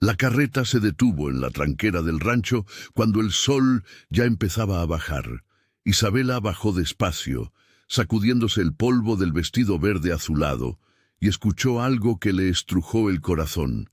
La carreta se detuvo en la tranquera del rancho cuando el sol ya empezaba a bajar. Isabela bajó despacio, sacudiéndose el polvo del vestido verde azulado, y escuchó algo que le estrujó el corazón.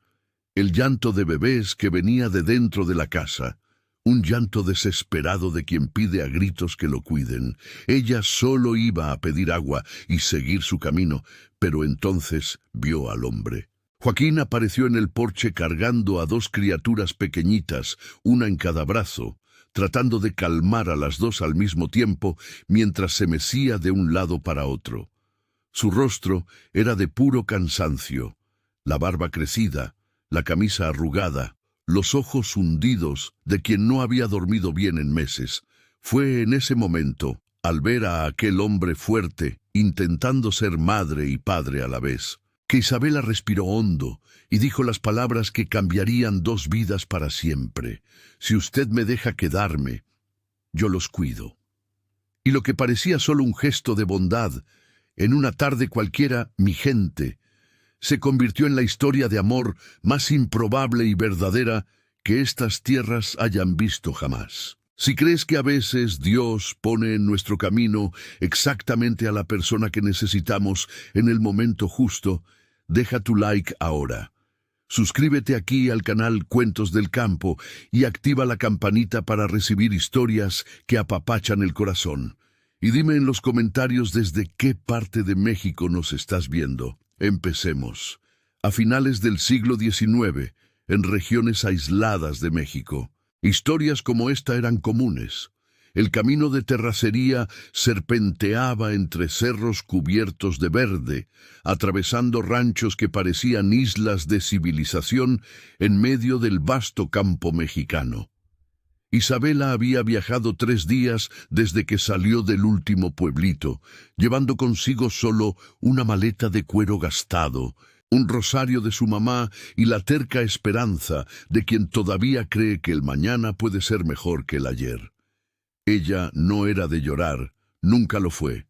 El llanto de bebés que venía de dentro de la casa. Un llanto desesperado de quien pide a gritos que lo cuiden. Ella solo iba a pedir agua y seguir su camino, pero entonces vio al hombre. Joaquín apareció en el porche cargando a dos criaturas pequeñitas, una en cada brazo, tratando de calmar a las dos al mismo tiempo mientras se mecía de un lado para otro. Su rostro era de puro cansancio, la barba crecida, la camisa arrugada, los ojos hundidos de quien no había dormido bien en meses. Fue en ese momento, al ver a aquel hombre fuerte, intentando ser madre y padre a la vez, que Isabela respiró hondo y dijo las palabras que cambiarían dos vidas para siempre. Si usted me deja quedarme, yo los cuido. Y lo que parecía solo un gesto de bondad, en una tarde cualquiera, mi gente, se convirtió en la historia de amor más improbable y verdadera que estas tierras hayan visto jamás. Si crees que a veces Dios pone en nuestro camino exactamente a la persona que necesitamos en el momento justo, deja tu like ahora. Suscríbete aquí al canal Cuentos del Campo y activa la campanita para recibir historias que apapachan el corazón. Y dime en los comentarios desde qué parte de México nos estás viendo. Empecemos. A finales del siglo XIX, en regiones aisladas de México, historias como esta eran comunes. El camino de terracería serpenteaba entre cerros cubiertos de verde, atravesando ranchos que parecían islas de civilización en medio del vasto campo mexicano. Isabela había viajado 3 días desde que salió del último pueblito, llevando consigo solo una maleta de cuero gastado, un rosario de su mamá y la terca esperanza de quien todavía cree que el mañana puede ser mejor que el ayer. Ella no era de llorar, nunca lo fue.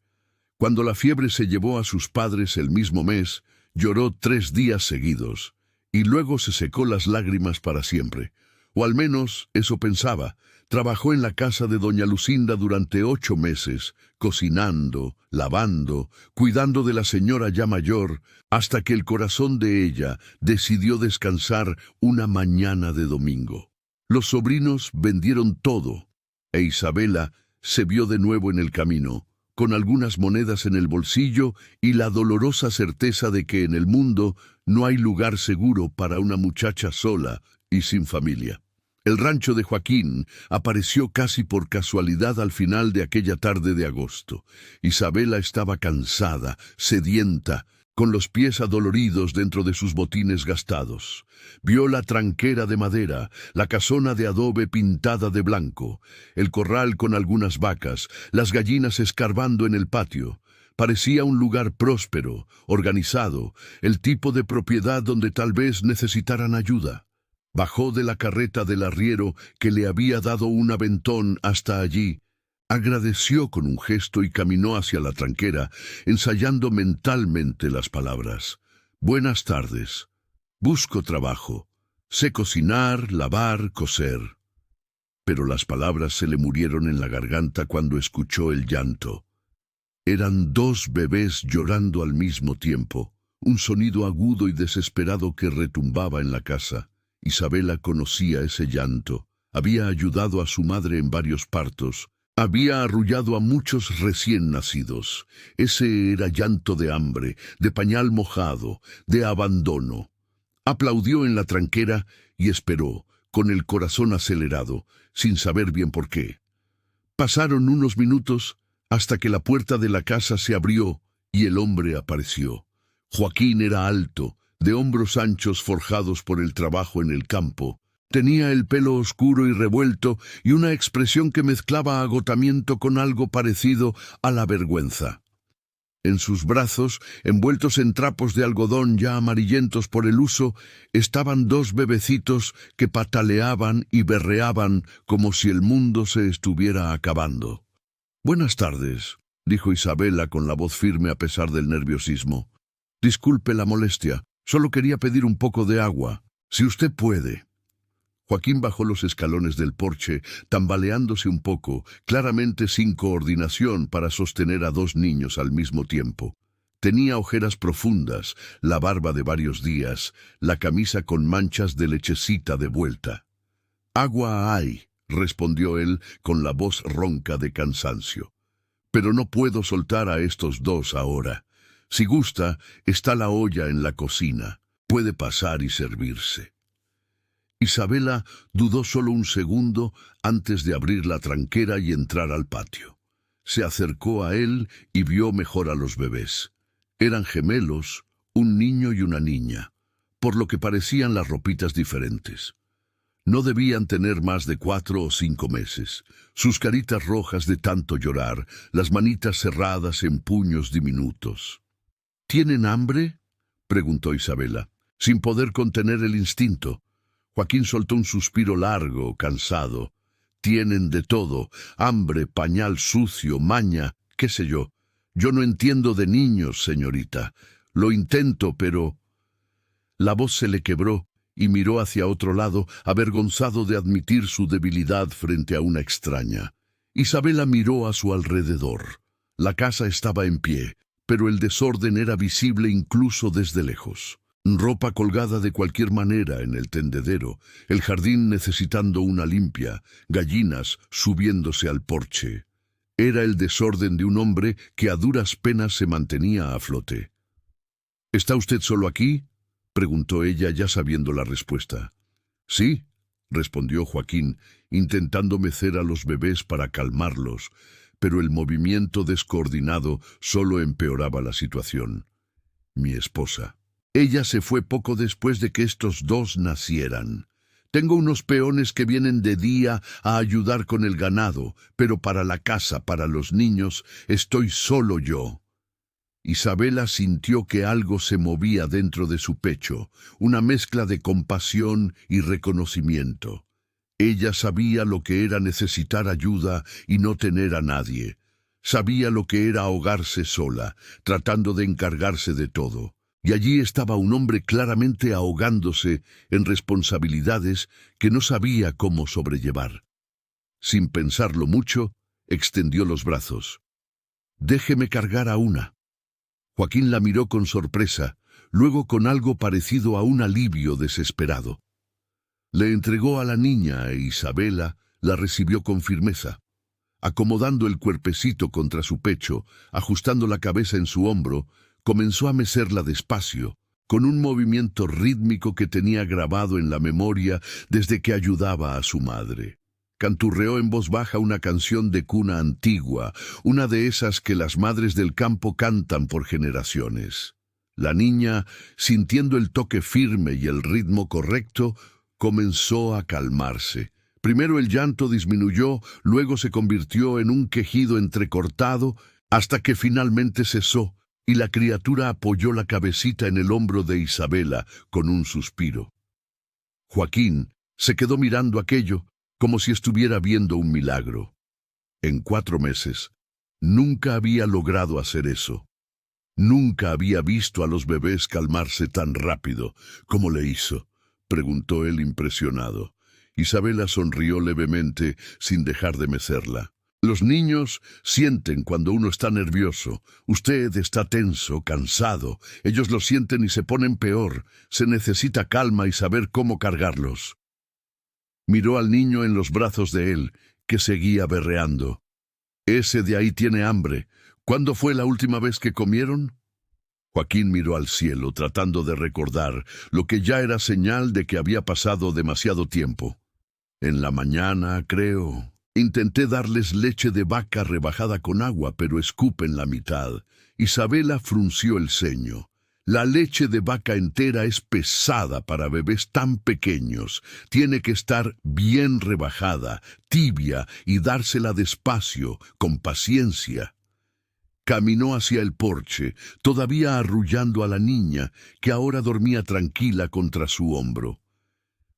Cuando la fiebre se llevó a sus padres el mismo mes, lloró 3 días seguidos, y luego se secó las lágrimas para siempre. O al menos eso pensaba. Trabajó en la casa de doña Lucinda durante 8 meses, cocinando, lavando, cuidando de la señora ya mayor, hasta que el corazón de ella decidió descansar una mañana de domingo. Los sobrinos vendieron todo, e Isabela se vio de nuevo en el camino, con algunas monedas en el bolsillo y la dolorosa certeza de que en el mundo no hay lugar seguro para una muchacha sola y sin familia. El rancho de Joaquín apareció casi por casualidad al final de aquella tarde de agosto. Isabela estaba cansada, sedienta, con los pies adoloridos dentro de sus botines gastados. Vio la tranquera de madera, la casona de adobe pintada de blanco, el corral con algunas vacas, las gallinas escarbando en el patio. Parecía un lugar próspero, organizado, el tipo de propiedad donde tal vez necesitaran ayuda. Bajó de la carreta del arriero que le había dado un aventón hasta allí. Agradeció con un gesto y caminó hacia la tranquera, ensayando mentalmente las palabras. Buenas tardes. Busco trabajo. Sé cocinar, lavar, coser. Pero las palabras se le murieron en la garganta cuando escuchó el llanto. Eran 2 bebés llorando al mismo tiempo, un sonido agudo y desesperado que retumbaba en la casa. Isabela conocía ese llanto. Había ayudado a su madre en varios partos. Había arrullado a muchos recién nacidos. Ese era llanto de hambre, de pañal mojado, de abandono. Aplaudió en la tranquera y esperó, con el corazón acelerado, sin saber bien por qué. Pasaron unos minutos hasta que la puerta de la casa se abrió y el hombre apareció. Joaquín era alto, de hombros anchos forjados por el trabajo en el campo. Tenía el pelo oscuro y revuelto y una expresión que mezclaba agotamiento con algo parecido a la vergüenza. En sus brazos, envueltos en trapos de algodón ya amarillentos por el uso, estaban 2 bebecitos que pataleaban y berreaban como si el mundo se estuviera acabando. «Buenas tardes», dijo Isabela con la voz firme a pesar del nerviosismo. «Disculpe la molestia. Solo quería pedir un poco de agua». Si usted puede. Joaquín bajó los escalones del porche, tambaleándose un poco, claramente sin coordinación para sostener a dos niños al mismo tiempo. Tenía ojeras profundas, la barba de varios días, la camisa con manchas de lechecita de vuelta. «Agua hay», respondió él con la voz ronca de cansancio. «Pero no puedo soltar a estos dos ahora. Si gusta, está la olla en la cocina. Puede pasar y servirse». Isabela dudó solo un segundo antes de abrir la tranquera y entrar al patio. Se acercó a él y vio mejor a los bebés. Eran gemelos, un niño y una niña, por lo que parecían las ropitas diferentes. No debían tener más de 4 o 5 meses. Sus caritas rojas de tanto llorar, las manitas cerradas en puños diminutos. «¿Tienen hambre?», preguntó Isabela, sin poder contener el instinto. Joaquín soltó un suspiro largo, cansado. «Tienen de todo, hambre, pañal sucio, maña, qué sé yo. Yo no entiendo de niños, señorita. Lo intento, pero...». La voz se le quebró y miró hacia otro lado, avergonzado de admitir su debilidad frente a una extraña. Isabela miró a su alrededor. La casa estaba en pie, pero el desorden era visible incluso desde lejos. Ropa colgada de cualquier manera en el tendedero, el jardín necesitando una limpia, gallinas subiéndose al porche. Era el desorden de un hombre que a duras penas se mantenía a flote. «¿Está usted solo aquí?», preguntó ella ya sabiendo la respuesta. «Sí», respondió Joaquín, intentando mecer a los bebés para calmarlos, pero el movimiento descoordinado solo empeoraba la situación. «Mi esposa. Ella se fue poco después de que estos dos nacieran. Tengo unos peones que vienen de día a ayudar con el ganado, pero para la casa, para los niños, estoy solo yo». Isabela sintió que algo se movía dentro de su pecho, una mezcla de compasión y reconocimiento. Ella sabía lo que era necesitar ayuda y no tener a nadie. Sabía lo que era ahogarse sola, tratando de encargarse de todo. Y allí estaba un hombre claramente ahogándose en responsabilidades que no sabía cómo sobrellevar. Sin pensarlo mucho, extendió los brazos. «Déjeme cargar a una». Joaquín la miró con sorpresa, luego con algo parecido a un alivio desesperado. Le entregó a la niña e Isabela la recibió con firmeza. Acomodando el cuerpecito contra su pecho, ajustando la cabeza en su hombro, comenzó a mecerla despacio, con un movimiento rítmico que tenía grabado en la memoria desde que ayudaba a su madre. Canturreó en voz baja una canción de cuna antigua, una de esas que las madres del campo cantan por generaciones. La niña, sintiendo el toque firme y el ritmo correcto, comenzó a calmarse. Primero el llanto disminuyó, luego se convirtió en un quejido entrecortado, hasta que finalmente cesó, y la criatura apoyó la cabecita en el hombro de Isabela con un suspiro. Joaquín se quedó mirando aquello como si estuviera viendo un milagro. En 4 meses, nunca había logrado hacer eso. Nunca había visto a los bebés calmarse tan rápido. «¿Cómo le hizo?», preguntó él impresionado. Isabela sonrió levemente sin dejar de mecerla. «Los niños sienten cuando uno está nervioso. Usted está tenso, cansado. Ellos lo sienten y se ponen peor. Se necesita calma y saber cómo cargarlos». Miró al niño en los brazos de él, que seguía berreando. «Ese de ahí tiene hambre. ¿Cuándo fue la última vez que comieron?». Joaquín miró al cielo, tratando de recordar, lo que ya era señal de que había pasado demasiado tiempo. «En la mañana, creo. Intenté darles leche de vaca rebajada con agua, pero escupen la mitad». Isabela frunció el ceño. «La leche de vaca entera es pesada para bebés tan pequeños. Tiene que estar bien rebajada, tibia, y dársela despacio, con paciencia». Caminó hacia el porche, todavía arrullando a la niña, que ahora dormía tranquila contra su hombro.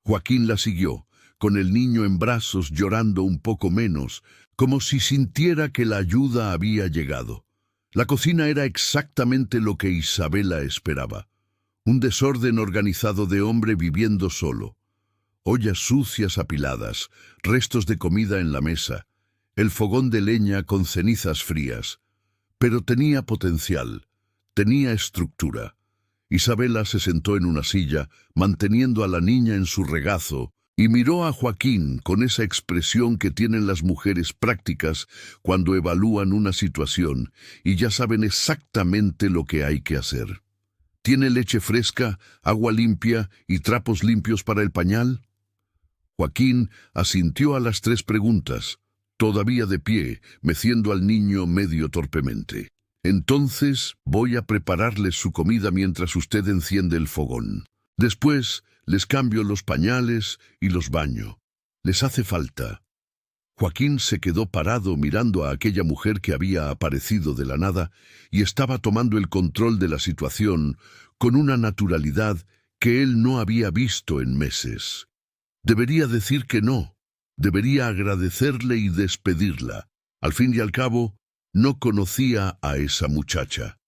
Joaquín la siguió, con el niño en brazos, llorando un poco menos, como si sintiera que la ayuda había llegado. La cocina era exactamente lo que Isabela esperaba. Un desorden organizado de hombre viviendo solo. Ollas sucias apiladas, restos de comida en la mesa, el fogón de leña con cenizas frías. Pero tenía potencial, tenía estructura. Isabela se sentó en una silla, manteniendo a la niña en su regazo, y miró a Joaquín con esa expresión que tienen las mujeres prácticas cuando evalúan una situación y ya saben exactamente lo que hay que hacer. ¿Tiene leche fresca, agua limpia y trapos limpios para el pañal? Joaquín asintió a las 3 preguntas, todavía de pie, meciendo al niño medio torpemente. Entonces voy a prepararles su comida mientras usted enciende el fogón. Después les cambio los pañales y los baño. Les hace falta. Joaquín se quedó parado mirando a aquella mujer que había aparecido de la nada y estaba tomando el control de la situación con una naturalidad que él no había visto en meses. Debería decir que no. Debería agradecerle y despedirla. Al fin y al cabo, no conocía a esa muchacha.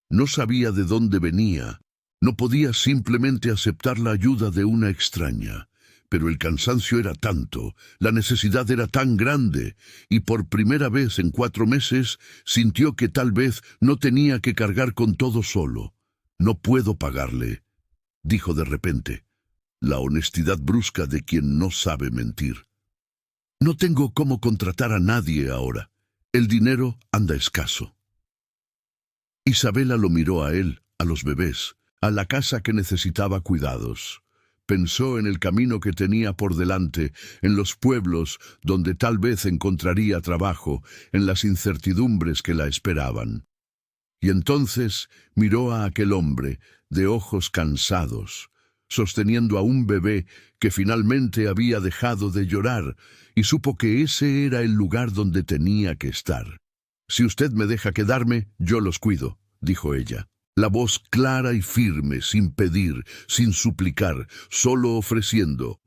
No sabía de dónde venía. No podía simplemente aceptar la ayuda de una extraña. Pero el cansancio era tanto, la necesidad era tan grande, y por primera vez en 4 meses sintió que tal vez no tenía que cargar con todo solo. No puedo pagarle, dijo de repente, la honestidad brusca de quien no sabe mentir. No tengo cómo contratar a nadie ahora. El dinero anda escaso. Isabela lo miró a él, a los bebés, a la casa que necesitaba cuidados. Pensó en el camino que tenía por delante, en los pueblos donde tal vez encontraría trabajo, en las incertidumbres que la esperaban. Y entonces miró a aquel hombre, de ojos cansados, sosteniendo a un bebé que finalmente había dejado de llorar, y supo que ese era el lugar donde tenía que estar. «Si usted me deja quedarme, yo los cuido», dijo ella. La voz clara y firme, sin pedir, sin suplicar, solo ofreciendo.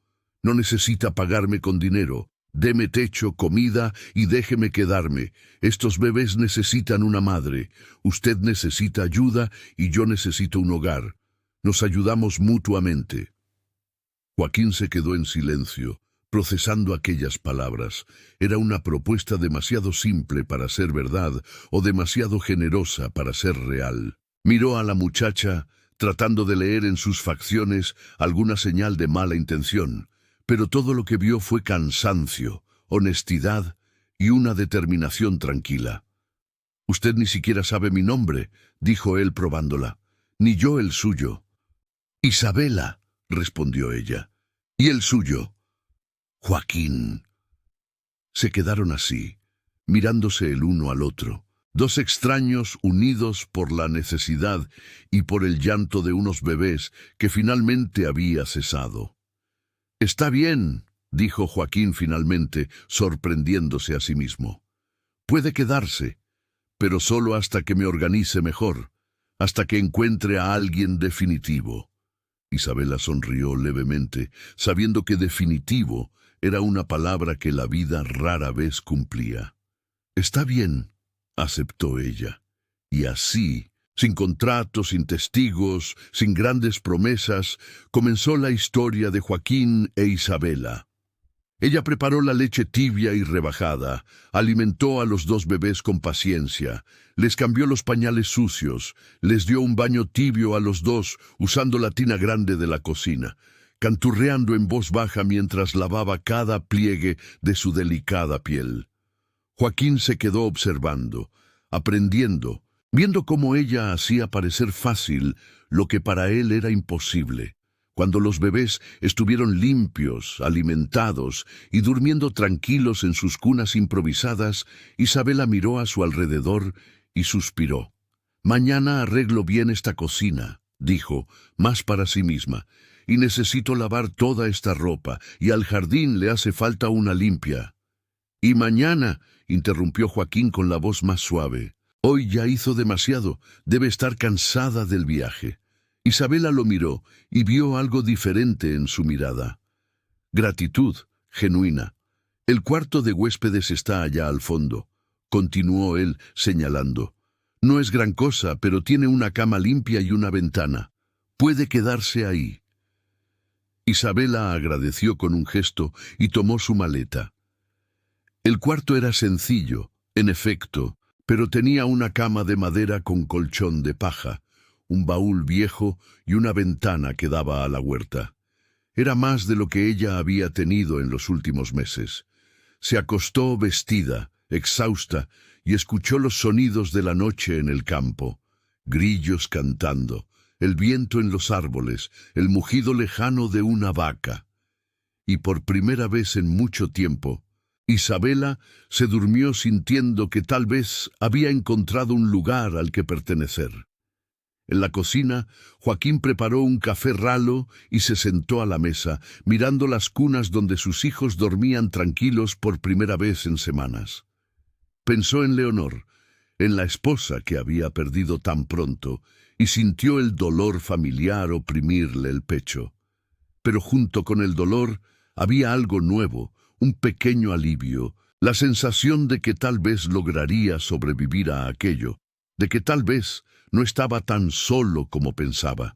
«No necesita pagarme con dinero. Deme techo, comida y déjeme quedarme. Estos bebés necesitan una madre. Usted necesita ayuda y yo necesito un hogar. Nos ayudamos mutuamente». Joaquín se quedó en silencio, procesando aquellas palabras. Era una propuesta demasiado simple para ser verdad o demasiado generosa para ser real. Miró a la muchacha, tratando de leer en sus facciones alguna señal de mala intención, pero todo lo que vio fue cansancio, honestidad y una determinación tranquila. «Usted ni siquiera sabe mi nombre», dijo él probándola, «ni yo el suyo». «Isabela», respondió ella. «¿Y el suyo?» «Joaquín». Se quedaron así, mirándose el uno al otro. 2 extraños unidos por la necesidad y por el llanto de unos bebés que finalmente había cesado. «Está bien», dijo Joaquín finalmente, sorprendiéndose a sí mismo. «Puede quedarse, pero solo hasta que me organice mejor, hasta que encuentre a alguien definitivo». Isabela sonrió levemente, sabiendo que definitivo era una palabra que la vida rara vez cumplía. «Está bien», aceptó ella. Y así, sin contratos, sin testigos, sin grandes promesas, comenzó la historia de Joaquín e Isabela. Ella preparó la leche tibia y rebajada, alimentó a los 2 bebés con paciencia, les cambió los pañales sucios, les dio un baño tibio a los 2 usando la tina grande de la cocina, canturreando en voz baja mientras lavaba cada pliegue de su delicada piel. Joaquín se quedó observando, aprendiendo, viendo cómo ella hacía parecer fácil lo que para él era imposible. Cuando los bebés estuvieron limpios, alimentados y durmiendo tranquilos en sus cunas improvisadas, Isabela miró a su alrededor y suspiró. «Mañana arreglo bien esta cocina», dijo, más para sí misma, «y necesito lavar toda esta ropa, y al jardín le hace falta una limpia». «Y mañana», interrumpió Joaquín con la voz más suave, «hoy ya hizo demasiado, debe estar cansada del viaje». Isabela lo miró y vio algo diferente en su mirada. Gratitud, genuina. «El cuarto de huéspedes está allá al fondo», continuó él señalando. «No es gran cosa, pero tiene una cama limpia y una ventana. Puede quedarse ahí. Isabela agradeció con un gesto y tomó su maleta. El cuarto era sencillo, en efecto, pero tenía una cama de madera con colchón de paja, un baúl viejo y una ventana que daba a la huerta. Era más de lo que ella había tenido en los últimos meses. Se acostó vestida, exhausta, y escuchó los sonidos de la noche en el campo. Grillos cantando, el viento en los árboles, el mugido lejano de una vaca. Y por primera vez en mucho tiempo, Isabela se durmió sintiendo que tal vez había encontrado un lugar al que pertenecer. En la cocina, Joaquín preparó un café ralo y se sentó a la mesa, mirando las cunas donde sus hijos dormían tranquilos por primera vez en semanas. Pensó en Leonor, en la esposa que había perdido tan pronto, y sintió el dolor familiar oprimirle el pecho. Pero junto con el dolor había algo nuevo, un pequeño alivio, la sensación de que tal vez lograría sobrevivir a aquello, de que tal vez no estaba tan solo como pensaba.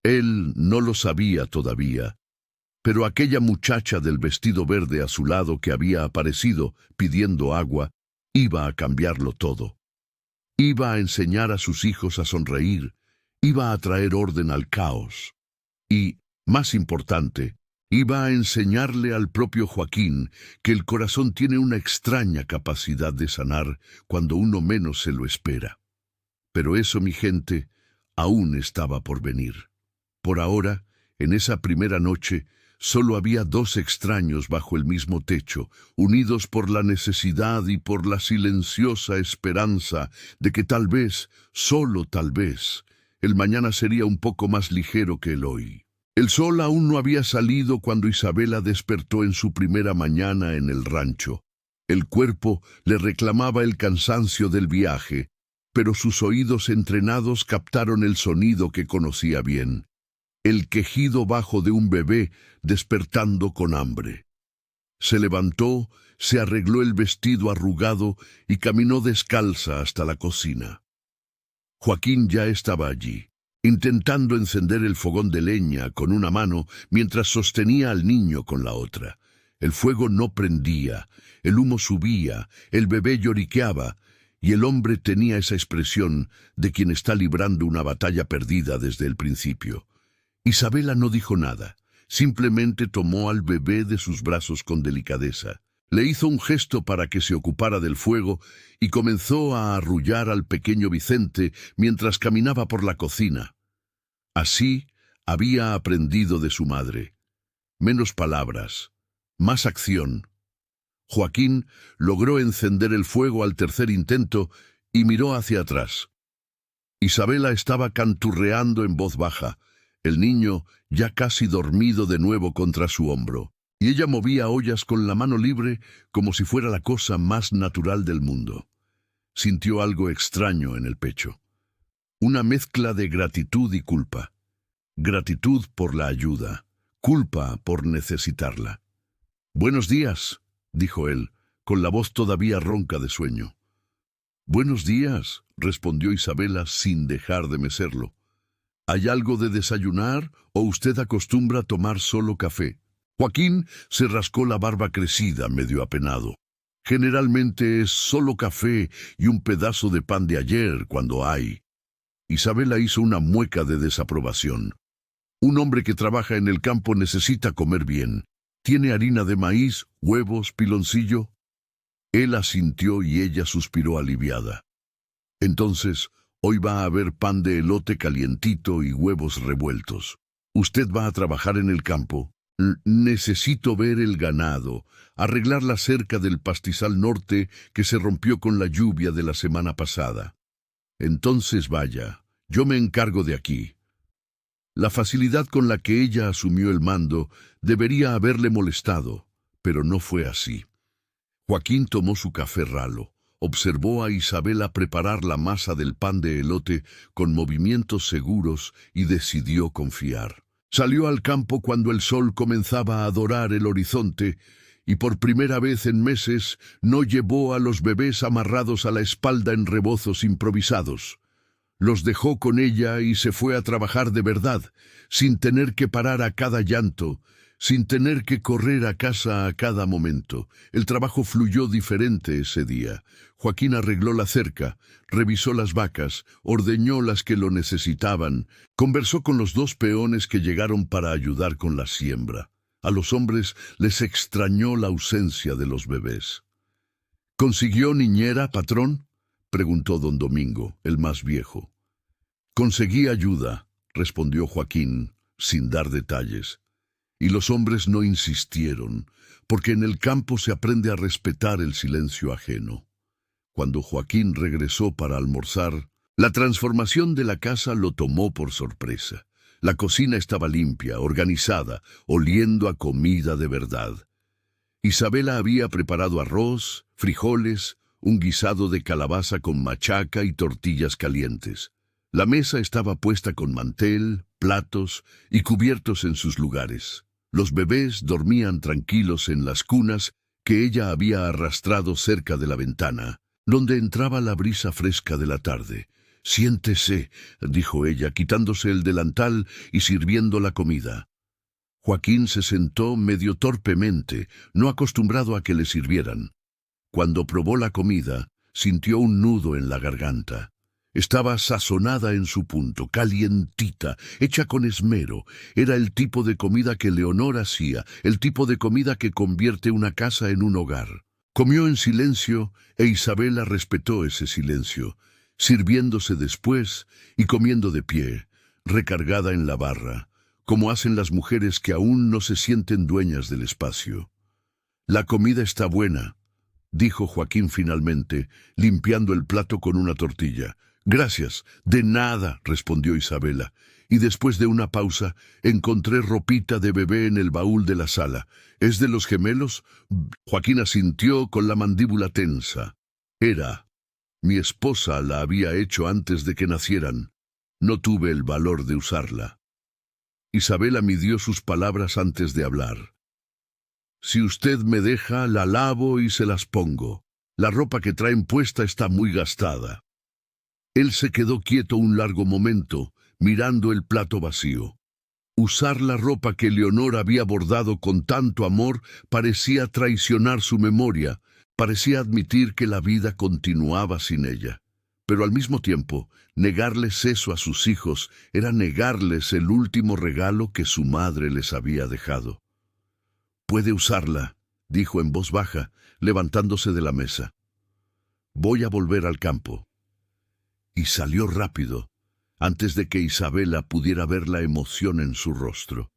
Él no lo sabía todavía, pero aquella muchacha del vestido verde a su lado que había aparecido pidiendo agua iba a cambiarlo todo. Iba a enseñar a sus hijos a sonreír, iba a traer orden al caos. Y, más importante, iba a enseñarle al propio Joaquín que el corazón tiene una extraña capacidad de sanar cuando uno menos se lo espera. Pero eso, mi gente, aún estaba por venir. Por ahora, en esa primera noche, solo había dos extraños bajo el mismo techo, unidos por la necesidad y por la silenciosa esperanza de que tal vez, solo tal vez, el mañana sería un poco más ligero que el hoy. El sol aún no había salido cuando Isabela despertó en su primera mañana en el rancho. El cuerpo le reclamaba el cansancio del viaje, pero sus oídos entrenados captaron el sonido que conocía bien, el quejido bajo de un bebé despertando con hambre. Se levantó, se arregló el vestido arrugado y caminó descalza hasta la cocina. Joaquín ya estaba allí, intentando encender el fogón de leña con una mano mientras sostenía al niño con la otra. El fuego no prendía, el humo subía, el bebé lloriqueaba, y el hombre tenía esa expresión de quien está librando una batalla perdida desde el principio. Isabela no dijo nada, simplemente tomó al bebé de sus brazos con delicadeza. Le hizo un gesto para que se ocupara del fuego y comenzó a arrullar al pequeño Vicente mientras caminaba por la cocina. Así había aprendido de su madre. Menos palabras, más acción. Joaquín logró encender el fuego al tercer intento y miró hacia atrás. Isabela estaba canturreando en voz baja, el niño ya casi dormido de nuevo contra su hombro, y ella movía ollas con la mano libre como si fuera la cosa más natural del mundo. Sintió algo extraño en el pecho, una mezcla de gratitud y culpa. Gratitud por la ayuda, culpa por necesitarla. «Buenos días», dijo él, con la voz todavía ronca de sueño. «Buenos días», respondió Isabela sin dejar de mecerlo. «¿Hay algo de desayunar o usted acostumbra a tomar solo café?» Joaquín se rascó la barba crecida, medio apenado. «Generalmente es solo café y un pedazo de pan de ayer cuando hay». Isabela hizo una mueca de desaprobación. «Un hombre que trabaja en el campo necesita comer bien. ¿Tiene harina de maíz, huevos, piloncillo?» Él asintió y ella suspiró aliviada. «Entonces, hoy va a haber pan de elote calientito y huevos revueltos. ¿Usted va a trabajar en el campo?» «Necesito ver el ganado, arreglar la cerca del pastizal norte que se rompió con la lluvia de la semana pasada». «Entonces vaya, yo me encargo de aquí». La facilidad con la que ella asumió el mando debería haberle molestado, pero no fue así. Joaquín tomó su café ralo, observó a Isabela preparar la masa del pan de elote con movimientos seguros y decidió confiar. Salió al campo cuando el sol comenzaba a dorar el horizonte y por primera vez en meses no llevó a los bebés amarrados a la espalda en rebozos improvisados. Los dejó con ella y se fue a trabajar de verdad, sin tener que parar a cada llanto, sin tener que correr a casa a cada momento. El trabajo fluyó diferente ese día. Joaquín arregló la cerca, revisó las vacas, ordeñó las que lo necesitaban, conversó con los 2 peones que llegaron para ayudar con la siembra. A los hombres les extrañó la ausencia de los bebés. ¿Consiguió niñera, patrón?, preguntó don Domingo, el más viejo. Conseguí ayuda, respondió Joaquín, sin dar detalles. Y los hombres no insistieron, porque en el campo se aprende a respetar el silencio ajeno. Cuando Joaquín regresó para almorzar, la transformación de la casa lo tomó por sorpresa. La cocina estaba limpia, organizada, oliendo a comida de verdad. Isabela había preparado arroz, frijoles, un guisado de calabaza con machaca y tortillas calientes. La mesa estaba puesta con mantel, platos y cubiertos en sus lugares. Los bebés dormían tranquilos en las cunas que ella había arrastrado cerca de la ventana, donde entraba la brisa fresca de la tarde. «Siéntese», dijo ella, quitándose el delantal y sirviendo la comida. Joaquín se sentó medio torpemente, no acostumbrado a que le sirvieran. Cuando probó la comida, sintió un nudo en la garganta. Estaba sazonada en su punto, calientita, hecha con esmero. Era el tipo de comida que Leonor hacía, el tipo de comida que convierte una casa en un hogar. Comió en silencio e Isabela respetó ese silencio, sirviéndose después y comiendo de pie, recargada en la barra, como hacen las mujeres que aún no se sienten dueñas del espacio. «La comida está buena», dijo Joaquín finalmente, limpiando el plato con una tortilla. «Gracias». «De nada», respondió Isabela, y después de una pausa, encontré ropita de bebé en el baúl de la sala. «¿Es de los gemelos?» Joaquín asintió con la mandíbula tensa. «Era. Mi esposa la había hecho antes de que nacieran. No tuve el valor de usarla». Isabela midió sus palabras antes de hablar. «Si usted me deja, la lavo y se las pongo. La ropa que traen puesta está muy gastada». Él se quedó quieto un largo momento, mirando el plato vacío. Usar la ropa que Leonor había bordado con tanto amor parecía traicionar su memoria, parecía admitir que la vida continuaba sin ella. Pero al mismo tiempo, negarles eso a sus hijos era negarles el último regalo que su madre les había dejado. «Puede usarla», dijo en voz baja, levantándose de la mesa. «Voy a volver al campo». Y salió rápido, antes de que Isabela pudiera ver la emoción en su rostro.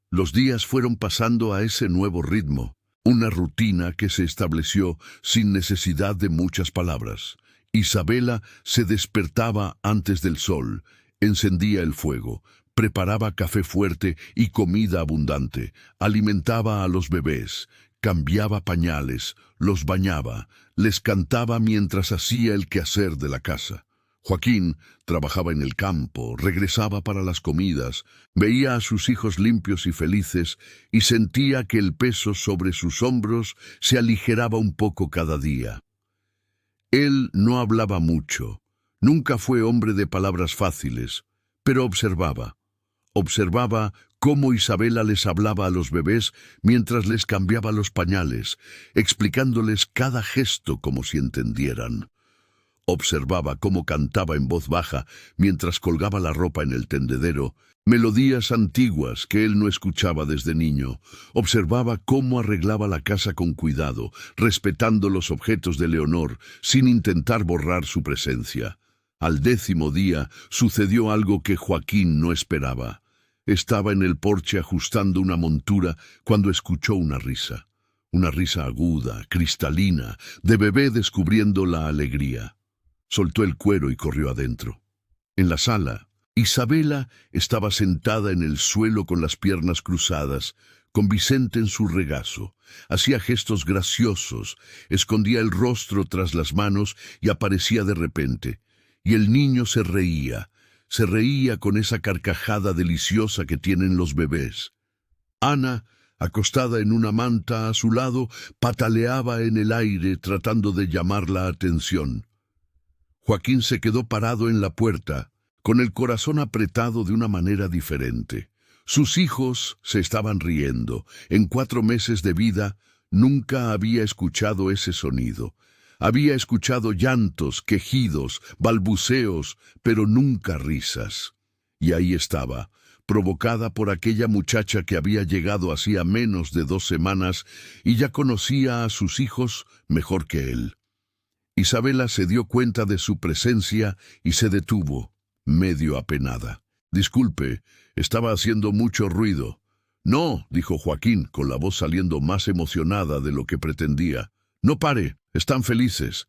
Los días fueron pasando a ese nuevo ritmo, una rutina que se estableció sin necesidad de muchas palabras. Isabela se despertaba antes del sol, encendía el fuego, preparaba café fuerte y comida abundante, alimentaba a los bebés, cambiaba pañales, los bañaba, les cantaba mientras hacía el quehacer de la casa. Joaquín trabajaba en el campo, regresaba para las comidas, veía a sus hijos limpios y felices y sentía que el peso sobre sus hombros se aligeraba un poco cada día. Él no hablaba mucho, nunca fue hombre de palabras fáciles, pero observaba. Observaba cómo Isabela les hablaba a los bebés mientras les cambiaba los pañales, explicándoles cada gesto como si entendieran. Observaba cómo cantaba en voz baja mientras colgaba la ropa en el tendedero, melodías antiguas que él no escuchaba desde niño. Observaba cómo arreglaba la casa con cuidado, respetando los objetos de Leonor, sin intentar borrar su presencia. Al 10º día sucedió algo que Joaquín no esperaba. Estaba en el porche ajustando una montura cuando escuchó una risa aguda, cristalina, de bebé descubriendo la alegría. Soltó el cuero y corrió adentro. En la sala, Isabela estaba sentada en el suelo con las piernas cruzadas, con Vicente en su regazo. Hacía gestos graciosos, escondía el rostro tras las manos y aparecía de repente. Y el niño se reía con esa carcajada deliciosa que tienen los bebés. Ana, acostada en una manta a su lado, pataleaba en el aire tratando de llamar la atención. Joaquín se quedó parado en la puerta, con el corazón apretado de una manera diferente. Sus hijos se estaban riendo. En 4 meses de vida nunca había escuchado ese sonido. Había escuchado llantos, quejidos, balbuceos, pero nunca risas. Y ahí estaba, provocada por aquella muchacha que había llegado hacía menos de 2 semanas y ya conocía a sus hijos mejor que él. Isabela se dio cuenta de su presencia y se detuvo, medio apenada. «Disculpe, estaba haciendo mucho ruido». «No», dijo Joaquín, con la voz saliendo más emocionada de lo que pretendía. «No pare, están felices».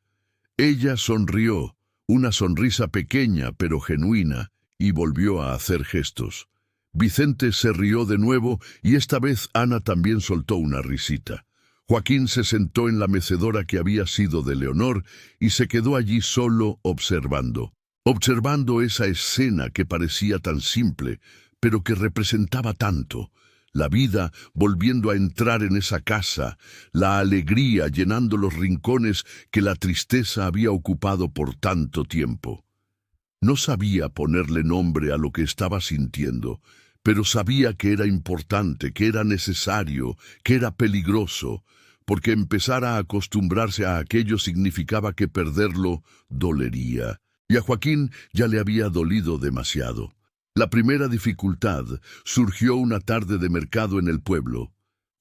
Ella sonrió, una sonrisa pequeña pero genuina, y volvió a hacer gestos. Vicente se rió de nuevo y esta vez Ana también soltó una risita. Joaquín se sentó en la mecedora que había sido de Leonor y se quedó allí solo observando esa escena que parecía tan simple, pero que representaba tanto. La vida volviendo a entrar en esa casa, la alegría llenando los rincones que la tristeza había ocupado por tanto tiempo. No sabía ponerle nombre a lo que estaba sintiendo, pero sabía que era importante, que era necesario, que era peligroso, porque empezar a acostumbrarse a aquello significaba que perderlo dolería. Y a Joaquín ya le había dolido demasiado. La primera dificultad surgió una tarde de mercado en el pueblo.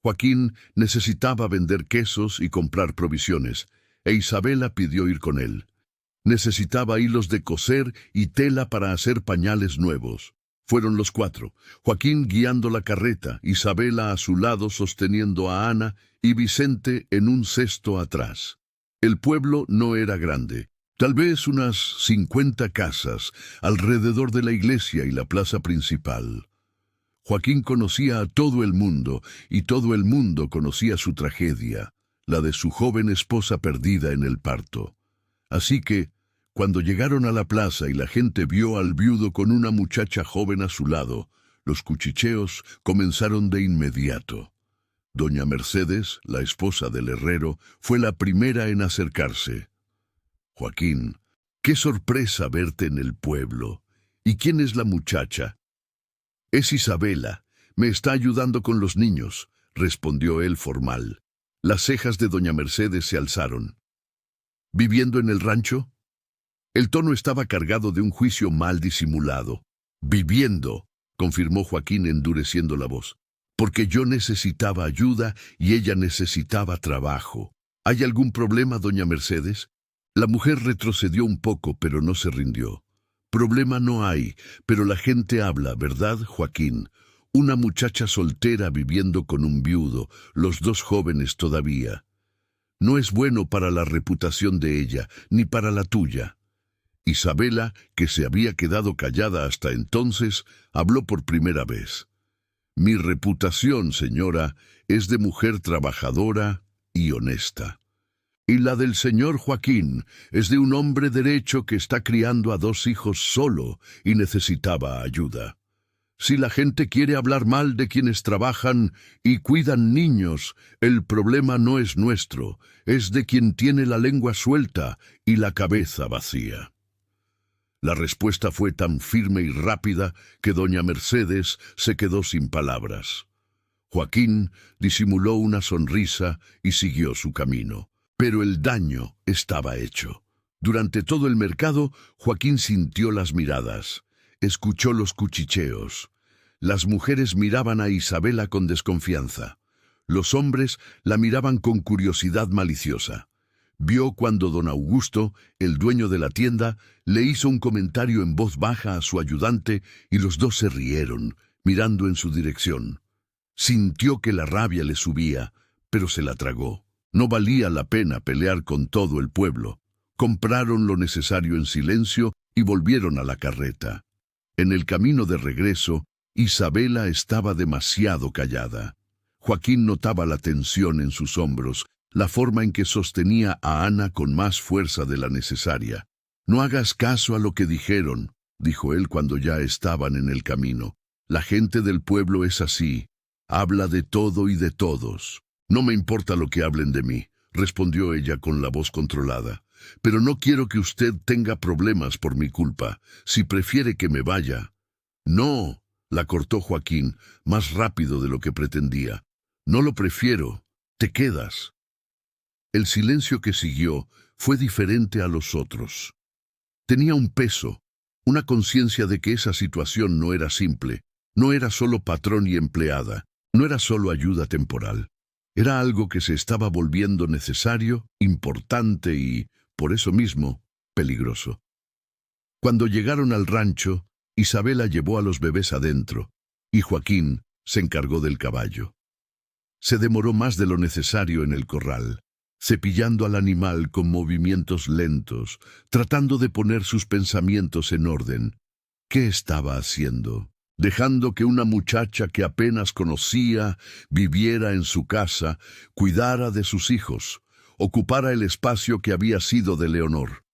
Joaquín necesitaba vender quesos y comprar provisiones, e Isabela pidió ir con él. Necesitaba hilos de coser y tela para hacer pañales nuevos. Fueron los 4, Joaquín guiando la carreta, Isabela a su lado sosteniendo a Ana y Vicente en un cesto atrás. El pueblo no era grande. Tal vez unas 50 casas alrededor de la iglesia y la plaza principal. Joaquín conocía a todo el mundo y todo el mundo conocía su tragedia, la de su joven esposa perdida en el parto. Así que, cuando llegaron a la plaza y la gente vio al viudo con una muchacha joven a su lado, los cuchicheos comenzaron de inmediato. Doña Mercedes, la esposa del herrero, fue la primera en acercarse. «Joaquín, qué sorpresa verte en el pueblo. ¿Y quién es la muchacha?» «Es Isabela. Me está ayudando con los niños», respondió él formal. Las cejas de doña Mercedes se alzaron. «¿Viviendo en el rancho?» El tono estaba cargado de un juicio mal disimulado. «Viviendo», confirmó Joaquín endureciendo la voz, «porque yo necesitaba ayuda y ella necesitaba trabajo. ¿Hay algún problema, doña Mercedes?» La mujer retrocedió un poco, pero no se rindió. «Problema no hay, pero la gente habla, ¿verdad, Joaquín? Una muchacha soltera viviendo con un viudo, los 2 jóvenes todavía. No es bueno para la reputación de ella, ni para la tuya». Isabela, que se había quedado callada hasta entonces, habló por primera vez. «Mi reputación, señora, es de mujer trabajadora y honesta. Y la del señor Joaquín es de un hombre derecho que está criando a 2 hijos solo y necesitaba ayuda. Si la gente quiere hablar mal de quienes trabajan y cuidan niños, el problema no es nuestro, es de quien tiene la lengua suelta y la cabeza vacía». La respuesta fue tan firme y rápida que doña Mercedes se quedó sin palabras. Joaquín disimuló una sonrisa y siguió su camino. Pero el daño estaba hecho. Durante todo el mercado, Joaquín sintió las miradas, escuchó los cuchicheos. Las mujeres miraban a Isabela con desconfianza. Los hombres la miraban con curiosidad maliciosa. Vio cuando don Augusto, el dueño de la tienda, le hizo un comentario en voz baja a su ayudante y los 2 se rieron, mirando en su dirección. Sintió que la rabia le subía, pero se la tragó. No valía la pena pelear con todo el pueblo. Compraron lo necesario en silencio y volvieron a la carreta. En el camino de regreso, Isabela estaba demasiado callada. Joaquín notaba la tensión en sus hombros, la forma en que sostenía a Ana con más fuerza de la necesaria. «No hagas caso a lo que dijeron», dijo él cuando ya estaban en el camino. «La gente del pueblo es así. Habla de todo y de todos». «No me importa lo que hablen de mí», respondió ella con la voz controlada. pero no quiero que usted tenga problemas por mi culpa. Si prefiere que me vaya. No, la cortó Joaquín, más rápido de lo que pretendía. No lo prefiero. Te quedas. El silencio que siguió fue diferente a los otros. Tenía un peso, una conciencia de que esa situación no era simple, no era solo patrón y empleada, no era solo ayuda temporal. Era algo que se estaba volviendo necesario, importante y, por eso mismo, peligroso. Cuando llegaron al rancho, Isabela llevó a los bebés adentro, y Joaquín se encargó del caballo. Se demoró más de lo necesario en el corral, cepillando al animal con movimientos lentos, tratando de poner sus pensamientos en orden. ¿Qué estaba haciendo? Dejando que una muchacha que apenas conocía viviera en su casa, cuidara de sus hijos, ocupara el espacio que había sido de Leonor.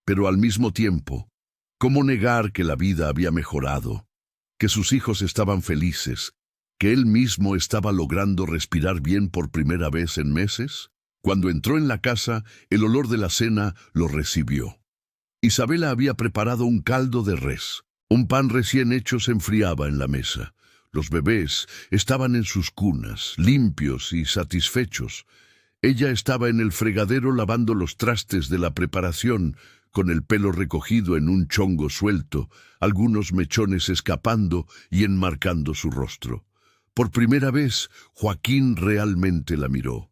Pero al mismo tiempo, ¿cómo negar que la vida había mejorado, que sus hijos estaban felices, que él mismo estaba logrando respirar bien por primera vez en meses? Cuando entró en la casa, el olor de la cena lo recibió. Isabela había preparado un caldo de res. Un pan recién hecho se enfriaba en la mesa. Los bebés estaban en sus cunas, limpios y satisfechos. Ella estaba en el fregadero lavando los trastes de la preparación, con el pelo recogido en un chongo suelto, algunos mechones escapando y enmarcando su rostro. Por primera vez, Joaquín realmente la miró.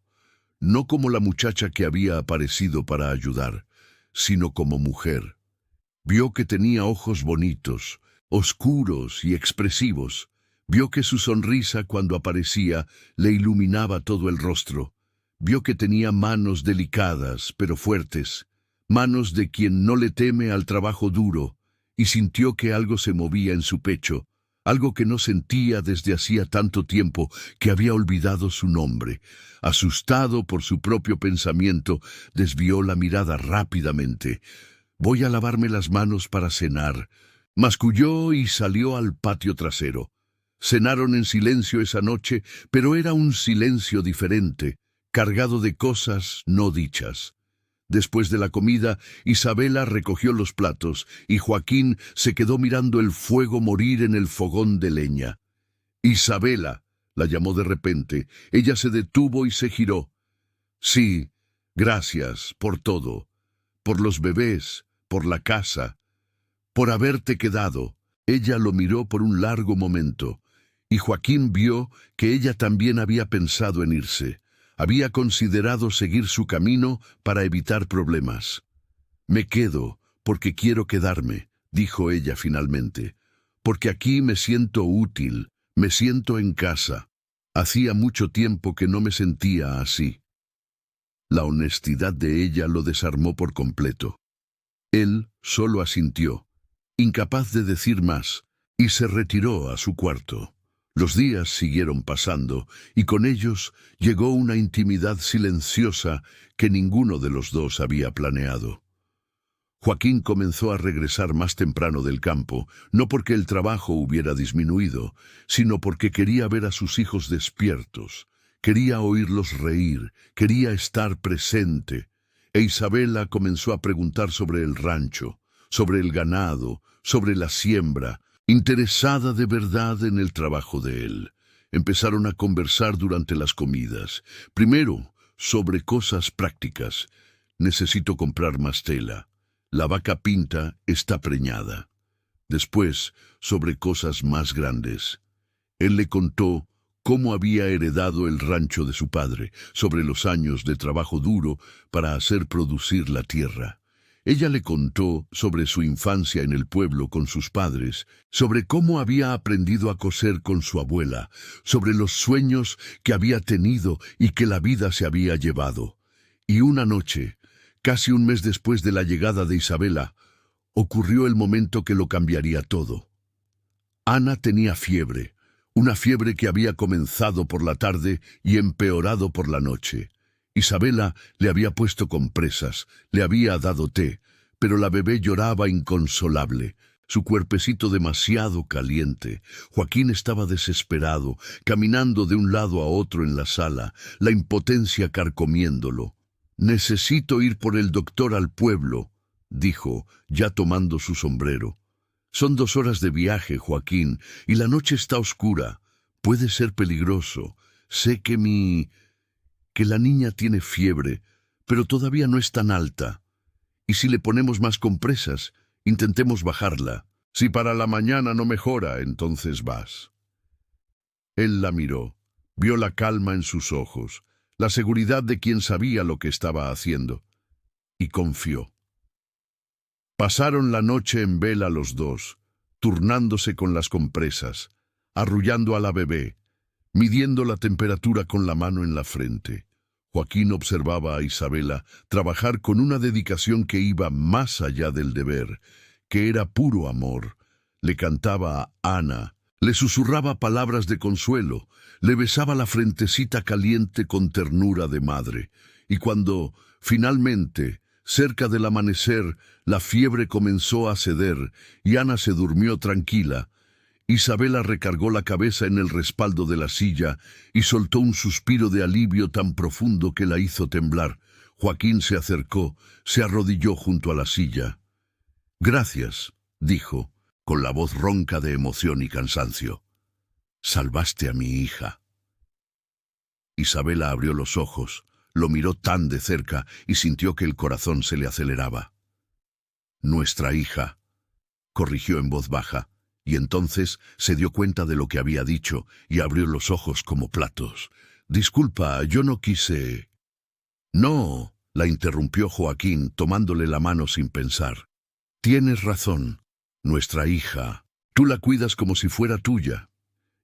No como la muchacha que había aparecido para ayudar, sino como mujer. Vio que tenía ojos bonitos, oscuros y expresivos. Vio que su sonrisa cuando aparecía le iluminaba todo el rostro. Vio que tenía manos delicadas pero fuertes, manos de quien no le teme al trabajo duro, y sintió que algo se movía en su pecho, algo que no sentía desde hacía tanto tiempo que había olvidado su nombre. Asustado por su propio pensamiento, desvió la mirada rápidamente. «Voy a lavarme las manos para cenar», masculló y salió al patio trasero. Cenaron en silencio esa noche, pero era un silencio diferente, cargado de cosas no dichas. Después de la comida, Isabela recogió los platos y Joaquín se quedó mirando el fuego morir en el fogón de leña. «Isabela», la llamó de repente. Ella se detuvo y se giró. «Sí, gracias por todo, por los bebés, por la casa, por haberte quedado». Ella lo miró por un largo momento, y Joaquín vio que ella también había pensado en irse. Había considerado seguir su camino para evitar problemas. «Me quedo porque quiero quedarme», dijo ella finalmente, «porque aquí me siento útil, me siento en casa. Hacía mucho tiempo que no me sentía así». La honestidad de ella lo desarmó por completo. Él solo asintió, incapaz de decir más, y se retiró a su cuarto. Los días siguieron pasando, y con ellos llegó una intimidad silenciosa que ninguno de los dos había planeado. Joaquín comenzó a regresar más temprano del campo, no porque el trabajo hubiera disminuido, sino porque quería ver a sus hijos despiertos, quería oírlos reír, quería estar presente. E Isabela comenzó a preguntar sobre el rancho, sobre el ganado, sobre la siembra, interesada de verdad en el trabajo de él. Empezaron a conversar durante las comidas. Primero, sobre cosas prácticas. «Necesito comprar más tela. La vaca Pinta está preñada». Después, sobre cosas más grandes. Él le contó cómo había heredado el rancho de su padre, sobre los años de trabajo duro para hacer producir la tierra. Ella le contó sobre su infancia en el pueblo con sus padres, sobre cómo había aprendido a coser con su abuela, sobre los sueños que había tenido y que la vida se había llevado. Y una noche, casi un mes después de la llegada de Isabela, ocurrió el momento que lo cambiaría todo. Ana tenía fiebre, una fiebre que había comenzado por la tarde y empeorado por la noche. Isabela le había puesto compresas, le había dado té, pero la bebé lloraba inconsolable, su cuerpecito demasiado caliente. Joaquín estaba desesperado, caminando de un lado a otro en la sala, la impotencia carcomiéndolo. Necesito ir por el doctor al pueblo, dijo, ya tomando su sombrero. Son 2 horas de viaje, Joaquín, y la noche está oscura. Puede ser peligroso. Sé que la niña tiene fiebre, pero todavía no es tan alta. Y si le ponemos más compresas, intentemos bajarla. Si para la mañana no mejora, entonces vas. Él la miró, vio la calma en sus ojos, la seguridad de quien sabía lo que estaba haciendo, y confió. Pasaron la noche en vela los dos, turnándose con las compresas, arrullando a la bebé, midiendo la temperatura con la mano en la frente. Joaquín observaba a Isabela trabajar con una dedicación que iba más allá del deber, que era puro amor. Le cantaba a Ana, le susurraba palabras de consuelo, le besaba la frentecita caliente con ternura de madre, y cuando, finalmente, cerca del amanecer, la fiebre comenzó a ceder y Ana se durmió tranquila, Isabela recargó la cabeza en el respaldo de la silla y soltó un suspiro de alivio tan profundo que la hizo temblar. Joaquín se acercó, se arrodilló junto a la silla. «Gracias», dijo, con la voz ronca de emoción y cansancio. «Salvaste a mi hija». Isabela abrió los ojos, lo miró tan de cerca y sintió que el corazón se le aceleraba. «Nuestra hija», corrigió en voz baja, y entonces se dio cuenta de lo que había dicho y abrió los ojos como platos. «Disculpa, yo no quise...» «No», la interrumpió Joaquín, tomándole la mano sin pensar. «Tienes razón, nuestra hija. Tú la cuidas como si fuera tuya».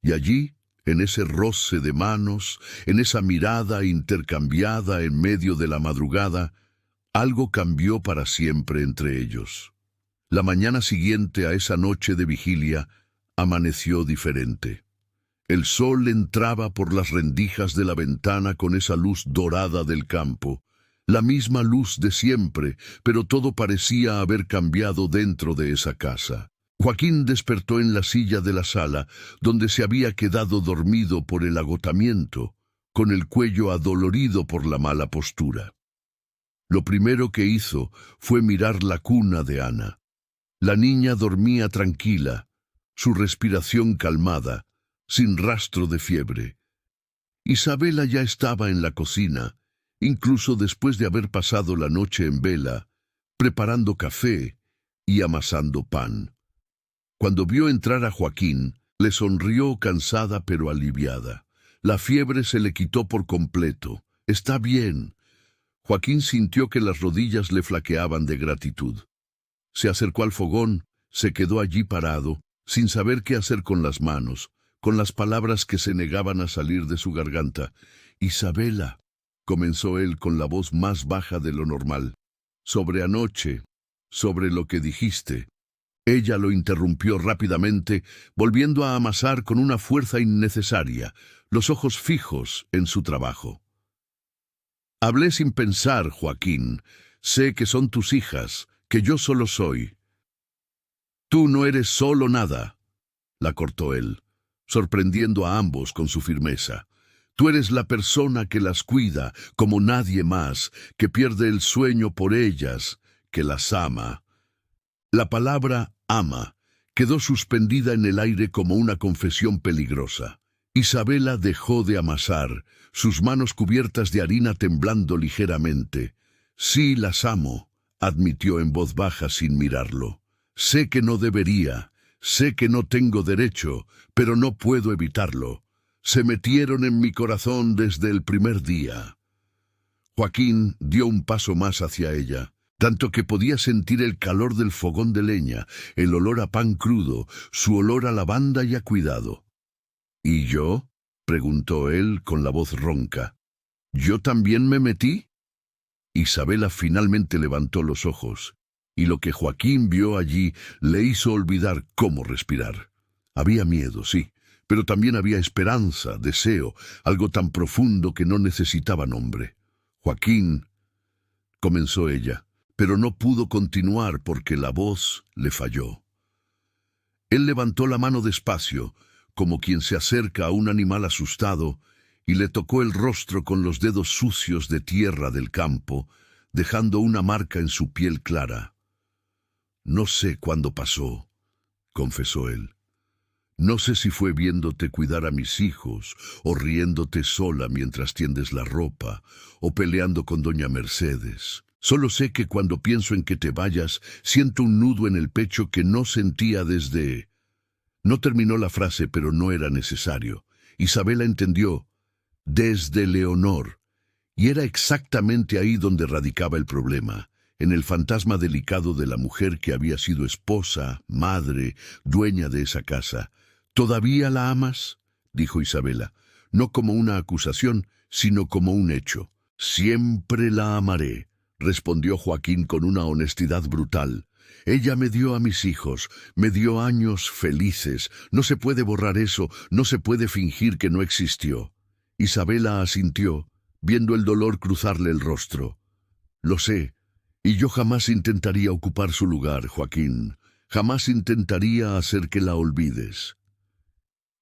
Y allí, en ese roce de manos, en esa mirada intercambiada en medio de la madrugada, algo cambió para siempre entre ellos. La mañana siguiente a esa noche de vigilia amaneció diferente. El sol entraba por las rendijas de la ventana con esa luz dorada del campo, la misma luz de siempre, pero todo parecía haber cambiado dentro de esa casa. Joaquín despertó en la silla de la sala, donde se había quedado dormido por el agotamiento, con el cuello adolorido por la mala postura. Lo primero que hizo fue mirar la cuna de Ana. La niña dormía tranquila, su respiración calmada, sin rastro de fiebre. Isabela ya estaba en la cocina, incluso después de haber pasado la noche en vela, preparando café y amasando pan. Cuando vio entrar a Joaquín, le sonrió cansada pero aliviada. La fiebre se le quitó por completo. «Está bien». Joaquín sintió que las rodillas le flaqueaban de gratitud. Se acercó al fogón, se quedó allí parado, sin saber qué hacer con las manos, con las palabras que se negaban a salir de su garganta. «Isabela», comenzó él con la voz más baja de lo normal, «sobre anoche, sobre lo que dijiste». Ella lo interrumpió rápidamente, volviendo a amasar con una fuerza innecesaria, los ojos fijos en su trabajo. «Hablé sin pensar, Joaquín. Sé que son tus hijas, que yo solo soy». «Tú no eres solo nada», la cortó él, sorprendiendo a ambos con su firmeza. «Tú eres la persona que las cuida como nadie más, que pierde el sueño por ellas, que las ama». La palabra «ama» quedó suspendida en el aire como una confesión peligrosa. Isabela dejó de amasar, sus manos cubiertas de harina temblando ligeramente. «Sí, las amo», admitió en voz baja sin mirarlo. «Sé que no debería, sé que no tengo derecho, pero no puedo evitarlo. Se metieron en mi corazón desde el primer día». Joaquín dio un paso más hacia ella, tanto que podía sentir el calor del fogón de leña, el olor a pan crudo, su olor a lavanda y a cuidado. «¿Y yo?», preguntó él con la voz ronca. «¿Yo también me metí?». Isabela finalmente levantó los ojos, y lo que Joaquín vio allí le hizo olvidar cómo respirar. Había miedo, sí, pero también había esperanza, deseo, algo tan profundo que no necesitaba nombre. «Joaquín», comenzó ella, pero no pudo continuar porque la voz le falló. Él levantó la mano despacio, como quien se acerca a un animal asustado, y le tocó el rostro con los dedos sucios de tierra del campo, dejando una marca en su piel clara. «No sé cuándo pasó», confesó él. «No sé si fue viéndote cuidar a mis hijos, o riéndote sola mientras tiendes la ropa, o peleando con doña Mercedes. Solo sé que cuando pienso en que te vayas, siento un nudo en el pecho que no sentía desde...». No terminó la frase, pero no era necesario. Isabela entendió. Desde Leonor. Y era exactamente ahí donde radicaba el problema, en el fantasma delicado de la mujer que había sido esposa, madre, dueña de esa casa. «¿Todavía la amas?», dijo Isabela, no como una acusación, sino como un hecho. «Siempre la amaré», respondió Joaquín con una honestidad brutal. «Ella me dio a mis hijos, me dio años felices. No se puede borrar eso, no se puede fingir que no existió». Isabela asintió, viendo el dolor cruzarle el rostro. «Lo sé, y yo jamás intentaría ocupar su lugar, Joaquín. Jamás intentaría hacer que la olvides».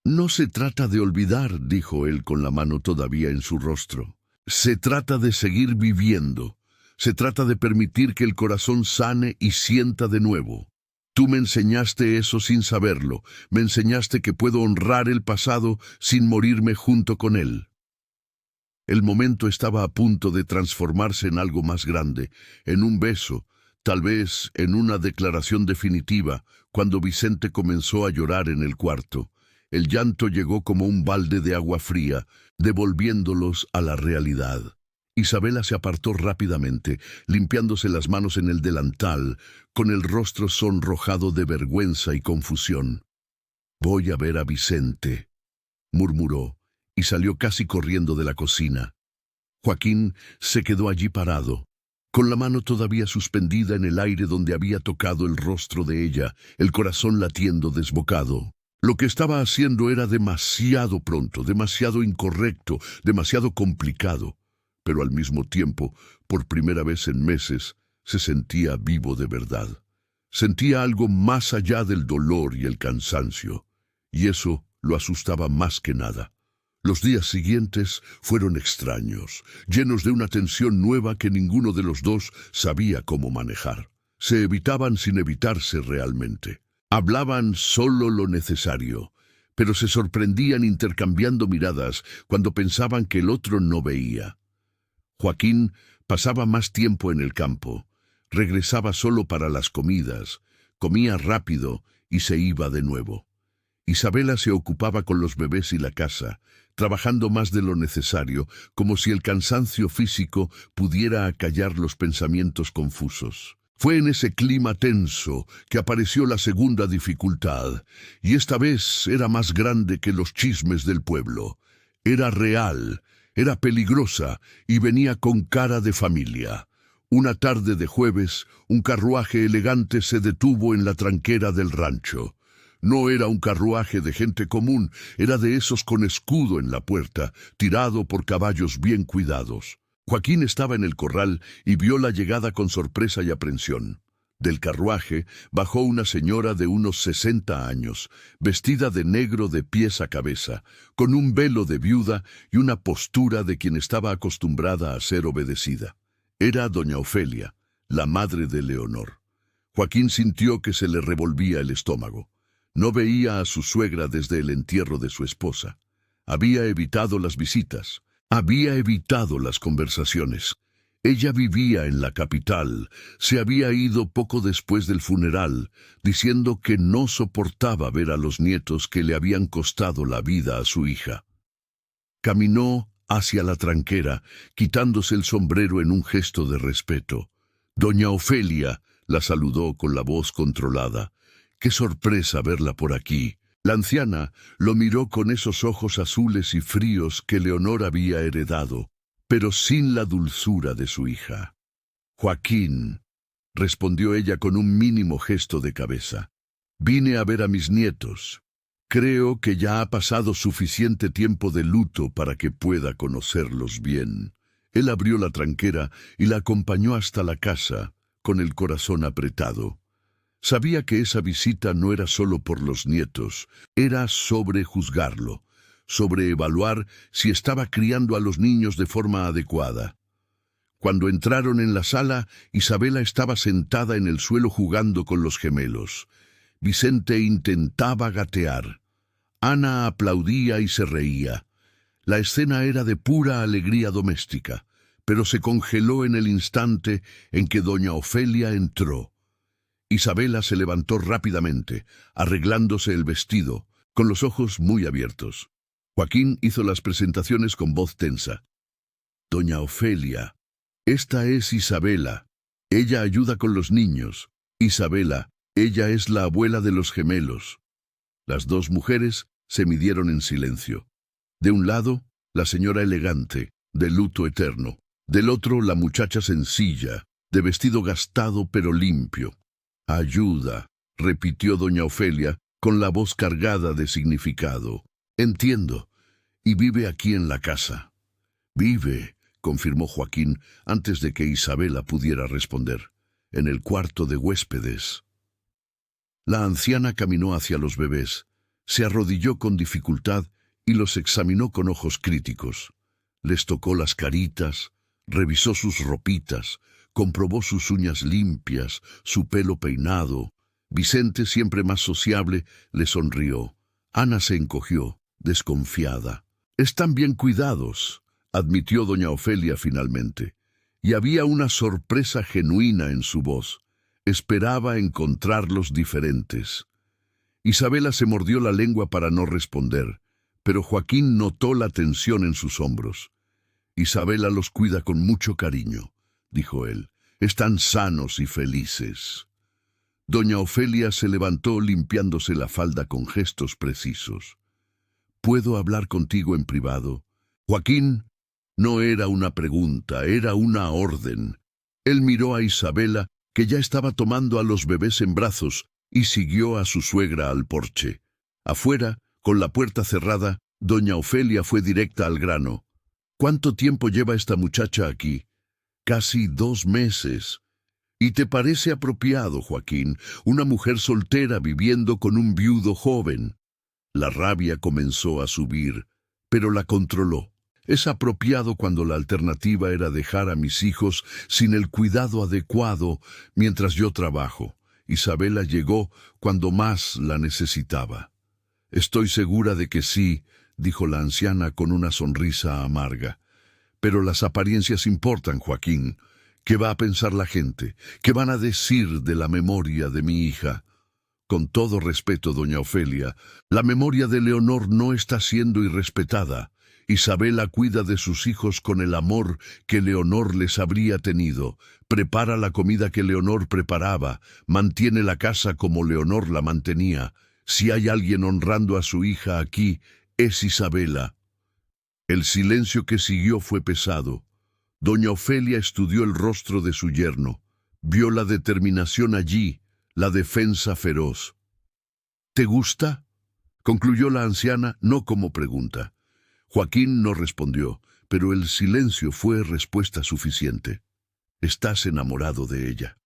«No se trata de olvidar», dijo él con la mano todavía en su rostro. «Se trata de seguir viviendo. Se trata de permitir que el corazón sane y sienta de nuevo. Tú me enseñaste eso sin saberlo. Me enseñaste que puedo honrar el pasado sin morirme junto con él». El momento estaba a punto de transformarse en algo más grande, en un beso, tal vez en una declaración definitiva, cuando Vicente comenzó a llorar en el cuarto. El llanto llegó como un balde de agua fría, devolviéndolos a la realidad. Isabela se apartó rápidamente, limpiándose las manos en el delantal, con el rostro sonrojado de vergüenza y confusión. «Voy a ver a Vicente», murmuró, y salió casi corriendo de la cocina. Joaquín se quedó allí parado, con la mano todavía suspendida en el aire donde había tocado el rostro de ella, el corazón latiendo desbocado. Lo que estaba haciendo era demasiado pronto, demasiado incorrecto, demasiado complicado, pero al mismo tiempo, por primera vez en meses, se sentía vivo de verdad. Sentía algo más allá del dolor y el cansancio, y eso lo asustaba más que nada. Los días siguientes fueron extraños, llenos de una tensión nueva que ninguno de los dos sabía cómo manejar. Se evitaban sin evitarse realmente. Hablaban solo lo necesario, pero se sorprendían intercambiando miradas cuando pensaban que el otro no veía. Joaquín pasaba más tiempo en el campo, regresaba solo para las comidas, comía rápido y se iba de nuevo. Isabela se ocupaba con los bebés y la casa, trabajando más de lo necesario, como si el cansancio físico pudiera acallar los pensamientos confusos. Fue en ese clima tenso que apareció la segunda dificultad, y esta vez era más grande que los chismes del pueblo. Era real, era peligrosa y venía con cara de familia. Una tarde de jueves, un carruaje elegante se detuvo en la tranquera del rancho. No era un carruaje de gente común, era de esos con escudo en la puerta, tirado por caballos bien cuidados. Joaquín estaba en el corral y vio la llegada con sorpresa y aprensión. Del carruaje bajó una señora de unos 60 años, vestida de negro de pies a cabeza, con un velo de viuda y una postura de quien estaba acostumbrada a ser obedecida. Era doña Ofelia, la madre de Leonor. Joaquín sintió que se le revolvía el estómago. No veía a su suegra desde el entierro de su esposa. Había evitado las visitas. Había evitado las conversaciones. Ella vivía en la capital. Se había ido poco después del funeral, diciendo que no soportaba ver a los nietos que le habían costado la vida a su hija. Caminó hacia la tranquera, quitándose el sombrero en un gesto de respeto. Doña Ofelia la saludó con la voz controlada. «Qué sorpresa verla por aquí». La anciana lo miró con esos ojos azules y fríos que Leonor había heredado, pero sin la dulzura de su hija. «Joaquín», respondió ella con un mínimo gesto de cabeza, «vine a ver a mis nietos. Creo que ya ha pasado suficiente tiempo de luto para que pueda conocerlos bien». Él abrió la tranquera y la acompañó hasta la casa, con el corazón apretado. Sabía que esa visita no era solo por los nietos, era sobre juzgarlo. sobreevaluar si estaba criando a los niños de forma adecuada. Cuando entraron en la sala, Isabela estaba sentada en el suelo jugando con los gemelos. Vicente intentaba gatear. Ana aplaudía y se reía. La escena era de pura alegría doméstica, pero se congeló en el instante en que doña Ofelia entró. Isabela se levantó rápidamente, arreglándose el vestido, con los ojos muy abiertos. Joaquín hizo las presentaciones con voz tensa. Doña Ofelia, esta es Isabela. Ella ayuda con los niños. Isabela, ella es la abuela de los gemelos. Las dos mujeres se midieron en silencio. De un lado, la señora elegante, de luto eterno. Del otro, la muchacha sencilla, de vestido gastado pero limpio. Ayuda, repitió doña Ofelia, con la voz cargada de significado. Entiendo. Y vive aquí en la casa. Vive, confirmó Joaquín, antes de que Isabela pudiera responder. En el cuarto de huéspedes. La anciana caminó hacia los bebés, se arrodilló con dificultad y los examinó con ojos críticos. Les tocó las caritas, revisó sus ropitas, comprobó sus uñas limpias, su pelo peinado. Vicente, siempre más sociable, le sonrió. Ana se encogió, desconfiada. «Están bien cuidados», admitió doña Ofelia finalmente, y había una sorpresa genuina en su voz. Esperaba encontrarlos diferentes. Isabela se mordió la lengua para no responder, pero Joaquín notó la tensión en sus hombros. «Isabela los cuida con mucho cariño», dijo él. «Están sanos y felices». Doña Ofelia se levantó limpiándose la falda con gestos precisos. «¿Puedo hablar contigo en privado?» Joaquín, no era una pregunta, era una orden. Él miró a Isabela, que ya estaba tomando a los bebés en brazos, y siguió a su suegra al porche. Afuera, con la puerta cerrada, doña Ofelia fue directa al grano. «¿Cuánto tiempo lleva esta muchacha aquí?» «Casi 2 meses». «¿Y te parece apropiado, Joaquín, una mujer soltera viviendo con un viudo joven?» La rabia comenzó a subir, pero la controló. «Es apropiado cuando la alternativa era dejar a mis hijos sin el cuidado adecuado mientras yo trabajo. Isabela llegó cuando más la necesitaba». «Estoy segura de que sí», dijo la anciana con una sonrisa amarga. «Pero las apariencias importan, Joaquín. ¿Qué va a pensar la gente? ¿Qué van a decir de la memoria de mi hija?» «Con todo respeto, doña Ofelia, la memoria de Leonor no está siendo irrespetada. Isabela cuida de sus hijos con el amor que Leonor les habría tenido. Prepara la comida que Leonor preparaba. Mantiene la casa como Leonor la mantenía. Si hay alguien honrando a su hija aquí, es Isabela». El silencio que siguió fue pesado. Doña Ofelia estudió el rostro de su yerno. Vio la determinación allí, la defensa feroz. «¿Te gusta?», concluyó la anciana, no como pregunta. Joaquín no respondió, pero el silencio fue respuesta suficiente. «Estás enamorado de ella».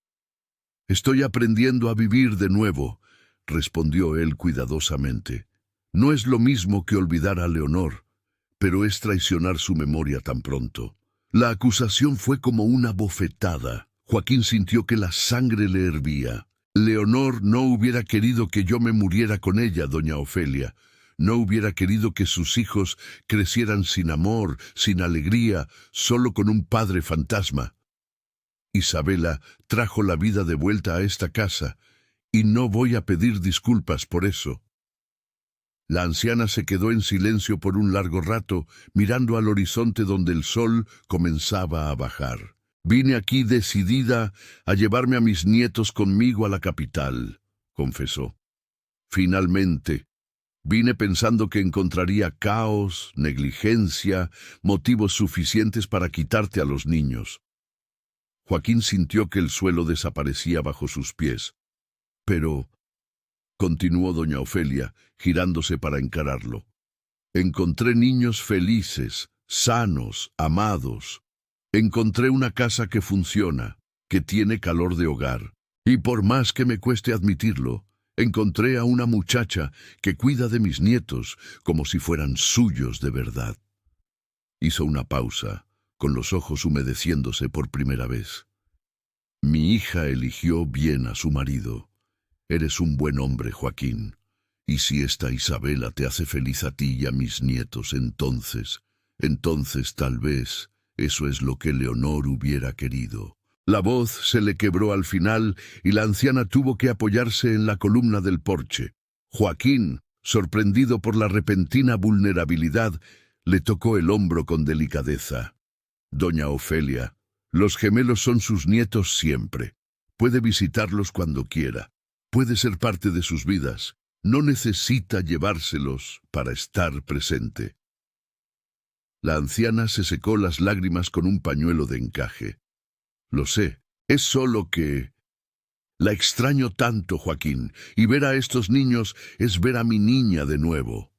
«Estoy aprendiendo a vivir de nuevo», respondió él cuidadosamente. «No es lo mismo que olvidar a Leonor, pero es traicionar su memoria tan pronto». La acusación fue como una bofetada. Joaquín sintió que la sangre le hervía. «Leonor no hubiera querido que yo me muriera con ella, doña Ofelia. No hubiera querido que sus hijos crecieran sin amor, sin alegría, solo con un padre fantasma. Isabela trajo la vida de vuelta a esta casa, y no voy a pedir disculpas por eso». La anciana se quedó en silencio por un largo rato, mirando al horizonte donde el sol comenzaba a bajar. «Vine aquí decidida a llevarme a mis nietos conmigo a la capital», confesó. «Finalmente, vine pensando que encontraría caos, negligencia, motivos suficientes para quitarte a los niños». Joaquín sintió que el suelo desaparecía bajo sus pies. «Pero», continuó doña Ofelia, girándose para encararlo, «encontré niños felices, sanos, amados. Encontré una casa que funciona, que tiene calor de hogar. Y por más que me cueste admitirlo, Encontré a una muchacha que cuida de mis nietos como si fueran suyos de verdad. Hizo una pausa, con los ojos humedeciéndose por primera vez. Mi hija eligió bien a su marido. Eres un buen hombre, Joaquín. Y si esta Isabela te hace feliz a ti y a mis nietos, entonces tal vez eso es lo que Leonor hubiera querido. La voz se le quebró al final y la anciana tuvo que apoyarse en la columna del porche. Joaquín, sorprendido por la repentina vulnerabilidad, le tocó el hombro con delicadeza. Doña Ofelia, los gemelos son sus nietos siempre. Puede visitarlos cuando quiera. Puede ser parte de sus vidas. No necesita llevárselos para estar presente. La anciana se secó las lágrimas con un pañuelo de encaje. Lo sé, es solo que... La extraño tanto, Joaquín, y ver a estos niños es ver a mi niña de nuevo.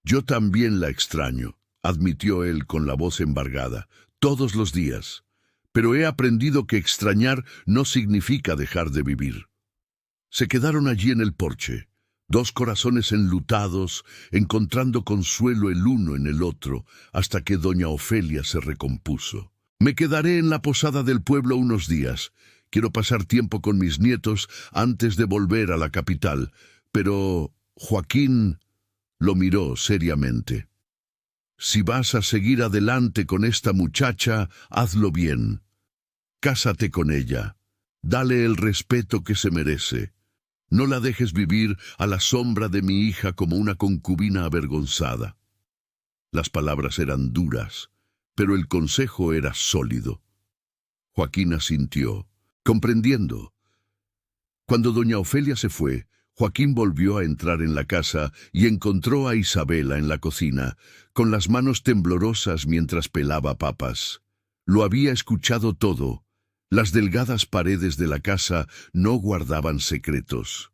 Yo también la extraño, admitió él con la voz embargada, todos los días. Pero he aprendido que extrañar no significa dejar de vivir. Se quedaron allí en el porche, dos corazones enlutados, encontrando consuelo el uno en el otro, hasta que doña Ofelia se recompuso. Me quedaré en la posada del pueblo unos días. Quiero pasar tiempo con mis nietos antes de volver a la capital. Pero Joaquín lo miró seriamente. Si vas a seguir adelante con esta muchacha, hazlo bien. Cásate con ella. Dale el respeto que se merece. No la dejes vivir a la sombra de mi hija como una concubina avergonzada. Las palabras eran duras, pero el consejo era sólido. Joaquín asintió, comprendiendo. Cuando doña Ofelia se fue, Joaquín volvió a entrar en la casa y encontró a Isabela en la cocina, con las manos temblorosas mientras pelaba papas. Lo había escuchado todo. Las delgadas paredes de la casa no guardaban secretos.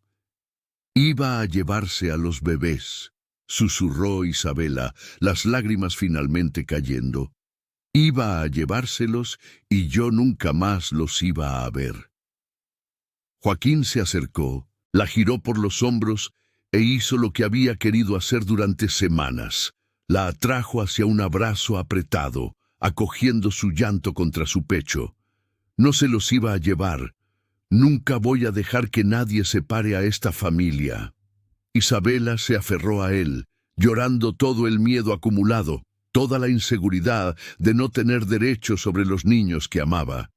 Iba a llevarse a los bebés, susurró Isabela, las lágrimas finalmente cayendo. Iba a llevárselos y yo nunca más los iba a ver. Joaquín se acercó, la giró por los hombros e hizo lo que había querido hacer durante semanas. La atrajo hacia un abrazo apretado, acogiendo su llanto contra su pecho. No se los iba a llevar. Nunca voy a dejar que nadie separe a esta familia. Isabela se aferró a él, llorando todo el miedo acumulado, toda la inseguridad de no tener derecho sobre los niños que amaba.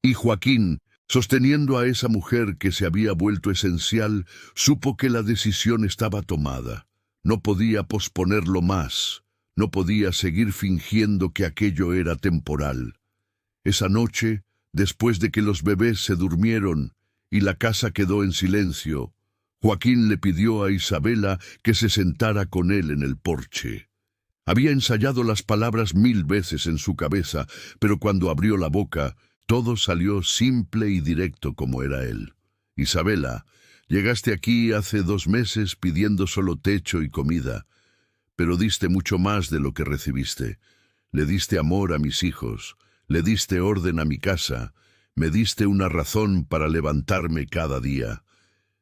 Y Joaquín, sosteniendo a esa mujer que se había vuelto esencial, supo que la decisión estaba tomada. No podía posponerlo más. No podía seguir fingiendo que aquello era temporal. Esa noche, después de que los bebés se durmieron y la casa quedó en silencio, Joaquín le pidió a Isabela que se sentara con él en el porche. Había ensayado las palabras 1000 veces en su cabeza, pero cuando abrió la boca, todo salió simple y directo como era él. Isabela, llegaste aquí hace 2 meses pidiendo solo techo y comida, pero diste mucho más de lo que recibiste. Le diste amor a mis hijos, le diste orden a mi casa, me diste una razón para levantarme cada día.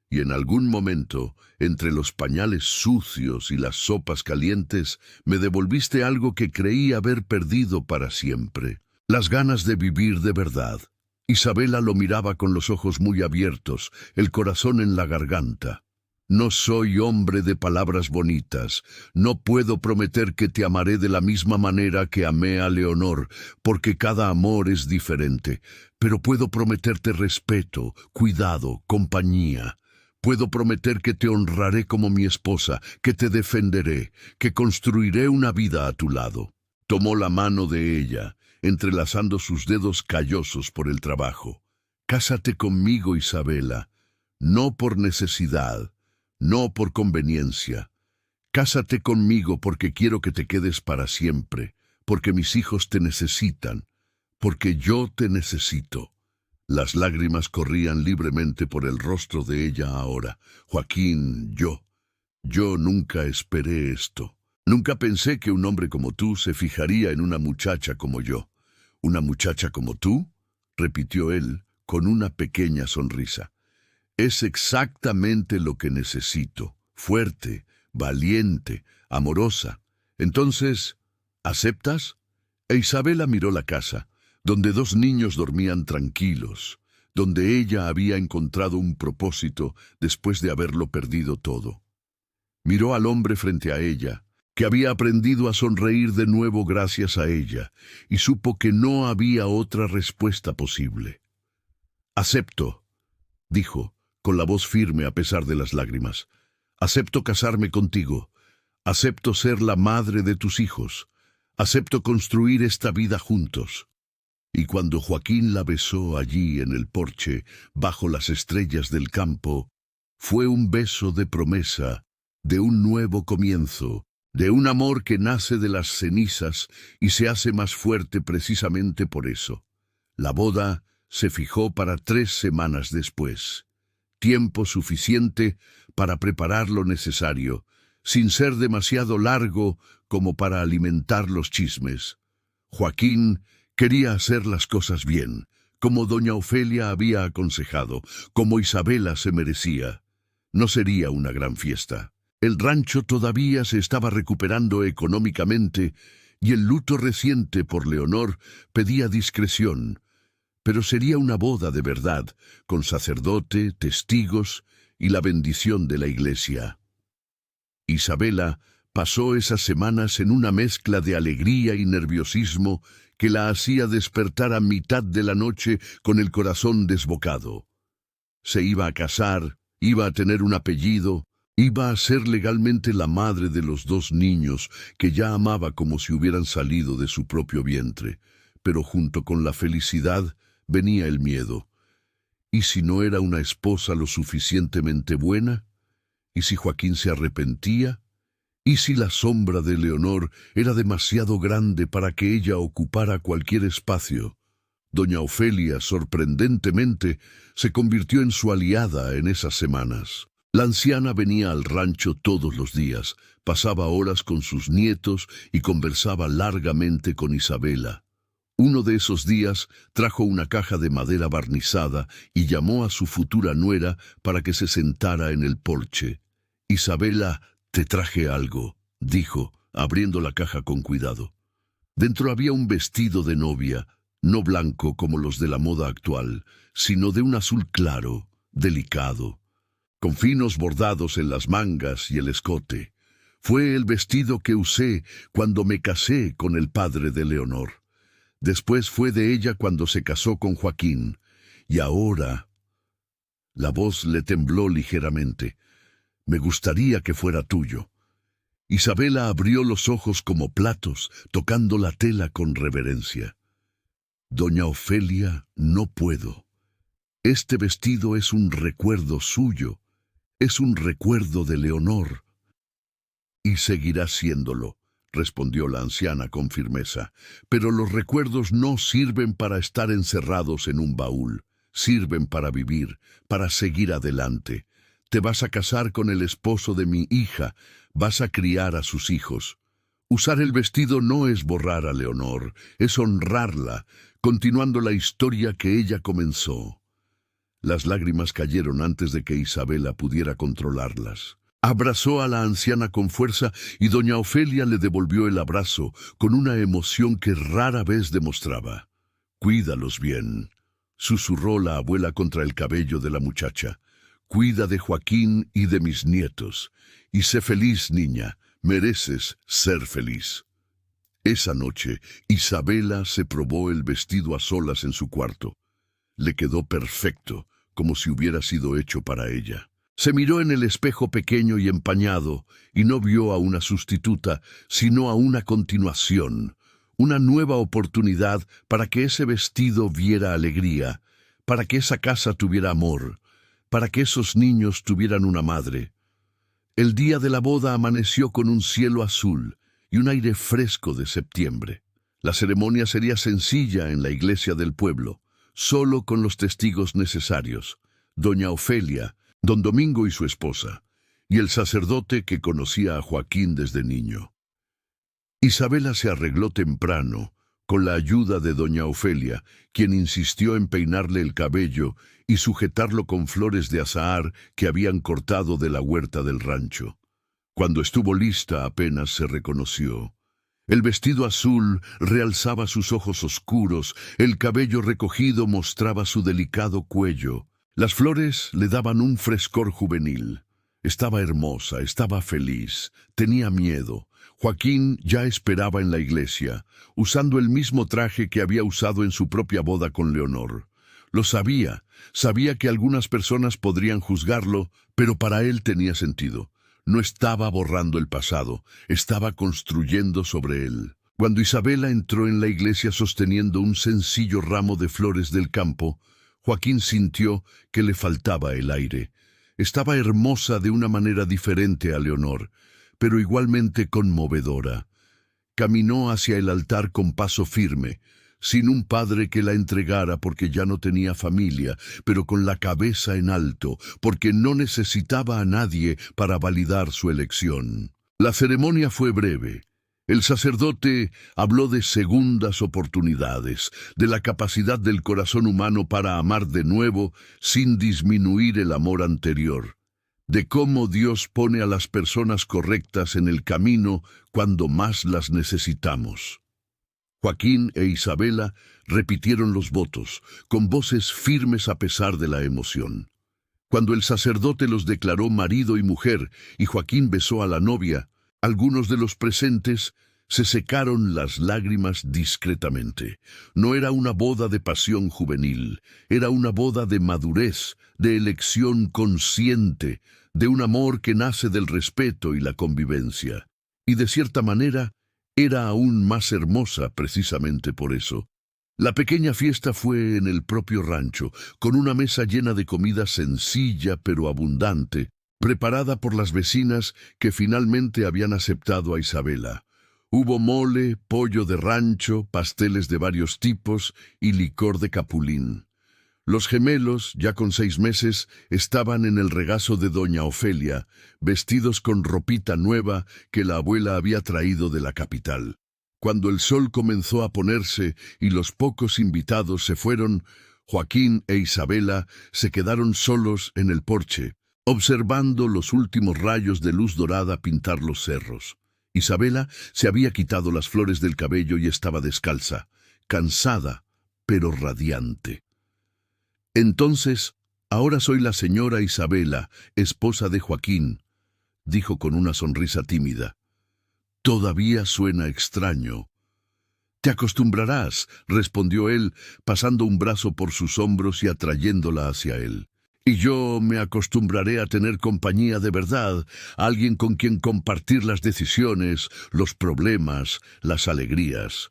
Y en algún momento, entre los pañales sucios y las sopas calientes, me devolviste algo que creí haber perdido para siempre. Las ganas de vivir de verdad. Isabela lo miraba con los ojos muy abiertos, el corazón en la garganta. No soy hombre de palabras bonitas. No puedo prometer que te amaré de la misma manera que amé a Leonor, porque cada amor es diferente. Pero puedo prometerte respeto, cuidado, compañía. Puedo prometer que te honraré como mi esposa, que te defenderé, que construiré una vida a tu lado. Tomó la mano de ella, entrelazando sus dedos callosos por el trabajo. Cásate conmigo, Isabela, no por necesidad, no por conveniencia. Cásate conmigo porque quiero que te quedes para siempre, porque mis hijos te necesitan, porque yo te necesito. Las lágrimas corrían libremente por el rostro de ella ahora. Joaquín, yo nunca esperé esto. Nunca pensé que un hombre como tú se fijaría en una muchacha como yo. ¿Una muchacha como tú?, repitió él con una pequeña sonrisa. Es exactamente lo que necesito. Fuerte, valiente, amorosa. Entonces, ¿aceptas? E Isabela miró la casa, donde dos niños dormían tranquilos, donde ella había encontrado un propósito después de haberlo perdido todo. Miró al hombre frente a ella, que había aprendido a sonreír de nuevo gracias a ella, y supo que no había otra respuesta posible. «Acepto», dijo, con la voz firme a pesar de las lágrimas. «Acepto casarme contigo. Acepto ser la madre de tus hijos. Acepto construir esta vida juntos». Y cuando Joaquín la besó allí en el porche, bajo las estrellas del campo, fue un beso de promesa, de un nuevo comienzo, de un amor que nace de las cenizas y se hace más fuerte precisamente por eso. La boda se fijó para 3 semanas después, tiempo suficiente para preparar lo necesario, sin ser demasiado largo como para alimentar los chismes. Joaquín quería hacer las cosas bien, como doña Ofelia había aconsejado, como Isabela se merecía. No sería una gran fiesta. El rancho todavía se estaba recuperando económicamente y el luto reciente por Leonor pedía discreción, pero sería una boda de verdad, con sacerdote, testigos y la bendición de la iglesia. Isabela pasó esas semanas en una mezcla de alegría y nerviosismo que la hacía despertar a mitad de la noche con el corazón desbocado. Se iba a casar, iba a tener un apellido, iba a ser legalmente la madre de los 2 niños que ya amaba como si hubieran salido de su propio vientre, pero junto con la felicidad venía el miedo. ¿Y si no era una esposa lo suficientemente buena? ¿Y si Joaquín se arrepentía? ¿Y si la sombra de Leonor era demasiado grande para que ella ocupara cualquier espacio? Doña Ofelia, sorprendentemente, se convirtió en su aliada en esas semanas. La anciana venía al rancho todos los días, pasaba horas con sus nietos y conversaba largamente con Isabela. Uno de esos días trajo una caja de madera barnizada y llamó a su futura nuera para que se sentara en el porche. «Isabela, te traje algo», dijo, abriendo la caja con cuidado. Dentro había un vestido de novia, no blanco como los de la moda actual, sino de un azul claro, delicado, con finos bordados en las mangas y el escote. Fue el vestido que usé cuando me casé con el padre de Leonor. Después fue de ella cuando se casó con Joaquín. Y ahora... La voz le tembló ligeramente. «Me gustaría que fuera tuyo». Isabela abrió los ojos como platos, tocando la tela con reverencia. «Doña Ofelia, no puedo. Este vestido es un recuerdo suyo, es un recuerdo de Leonor». «Y seguirá siéndolo», respondió la anciana con firmeza. «Pero los recuerdos no sirven para estar encerrados en un baúl, sirven para vivir, para seguir adelante. Te vas a casar con el esposo de mi hija, vas a criar a sus hijos. Usar el vestido no es borrar a Leonor, es honrarla, continuando la historia que ella comenzó». Las lágrimas cayeron antes de que Isabela pudiera controlarlas. Abrazó a la anciana con fuerza y doña Ofelia le devolvió el abrazo con una emoción que rara vez demostraba. «Cuídalos bien», susurró la abuela contra el cabello de la muchacha. «Cuida de Joaquín y de mis nietos. Y sé feliz, niña, mereces ser feliz». Esa noche, Isabela se probó el vestido a solas en su cuarto. Le quedó perfecto, como si hubiera sido hecho para ella. Se miró en el espejo pequeño y empañado y no vio a una sustituta, sino a una continuación, una nueva oportunidad para que ese vestido viera alegría, para que esa casa tuviera amor, para que esos niños tuvieran una madre. El día de la boda amaneció con un cielo azul y un aire fresco de septiembre. La ceremonia sería sencilla en la iglesia del pueblo, solo con los testigos necesarios, doña Ofelia, don Domingo y su esposa, y el sacerdote que conocía a Joaquín desde niño. Isabela se arregló temprano, con la ayuda de doña Ofelia, quien insistió en peinarle el cabello y sujetarlo con flores de azahar que habían cortado de la huerta del rancho. Cuando estuvo lista apenas se reconoció. El vestido azul realzaba sus ojos oscuros, el cabello recogido mostraba su delicado cuello. Las flores le daban un frescor juvenil. Estaba hermosa, estaba feliz, tenía miedo. Joaquín ya esperaba en la iglesia, usando el mismo traje que había usado en su propia boda con Leonor. Lo sabía, sabía que algunas personas podrían juzgarlo, pero para él tenía sentido. No estaba borrando el pasado, estaba construyendo sobre él. Cuando Isabela entró en la iglesia sosteniendo un sencillo ramo de flores del campo, Joaquín sintió que le faltaba el aire. Estaba hermosa de una manera diferente a Leonor, pero igualmente conmovedora. Caminó hacia el altar con paso firme, sin un padre que la entregara porque ya no tenía familia, pero con la cabeza en alto, porque no necesitaba a nadie para validar su elección. La ceremonia fue breve. El sacerdote habló de segundas oportunidades, de la capacidad del corazón humano para amar de nuevo sin disminuir el amor anterior, de cómo Dios pone a las personas correctas en el camino cuando más las necesitamos. Joaquín e Isabela repitieron los votos, con voces firmes a pesar de la emoción. Cuando el sacerdote los declaró marido y mujer y Joaquín besó a la novia, algunos de los presentes se secaron las lágrimas discretamente. No era una boda de pasión juvenil, era una boda de madurez, de elección consciente, de un amor que nace del respeto y la convivencia. Y de cierta manera, era aún más hermosa precisamente por eso. La pequeña fiesta fue en el propio rancho, con una mesa llena de comida sencilla pero abundante, preparada por las vecinas que finalmente habían aceptado a Isabela. Hubo mole, pollo de rancho, pasteles de varios tipos y licor de capulín. Los gemelos, ya con 6 meses, estaban en el regazo de doña Ofelia, vestidos con ropita nueva que la abuela había traído de la capital. Cuando el sol comenzó a ponerse y los pocos invitados se fueron, Joaquín e Isabela se quedaron solos en el porche, observando los últimos rayos de luz dorada pintar los cerros. Isabela se había quitado las flores del cabello y estaba descalza, cansada, pero radiante. Entonces, ahora soy la señora Isabela, esposa de Joaquín, dijo con una sonrisa tímida. Todavía suena extraño. Te acostumbrarás, respondió él, pasando un brazo por sus hombros y atrayéndola hacia él. Y yo me acostumbraré a tener compañía de verdad, alguien con quien compartir las decisiones, los problemas, las alegrías.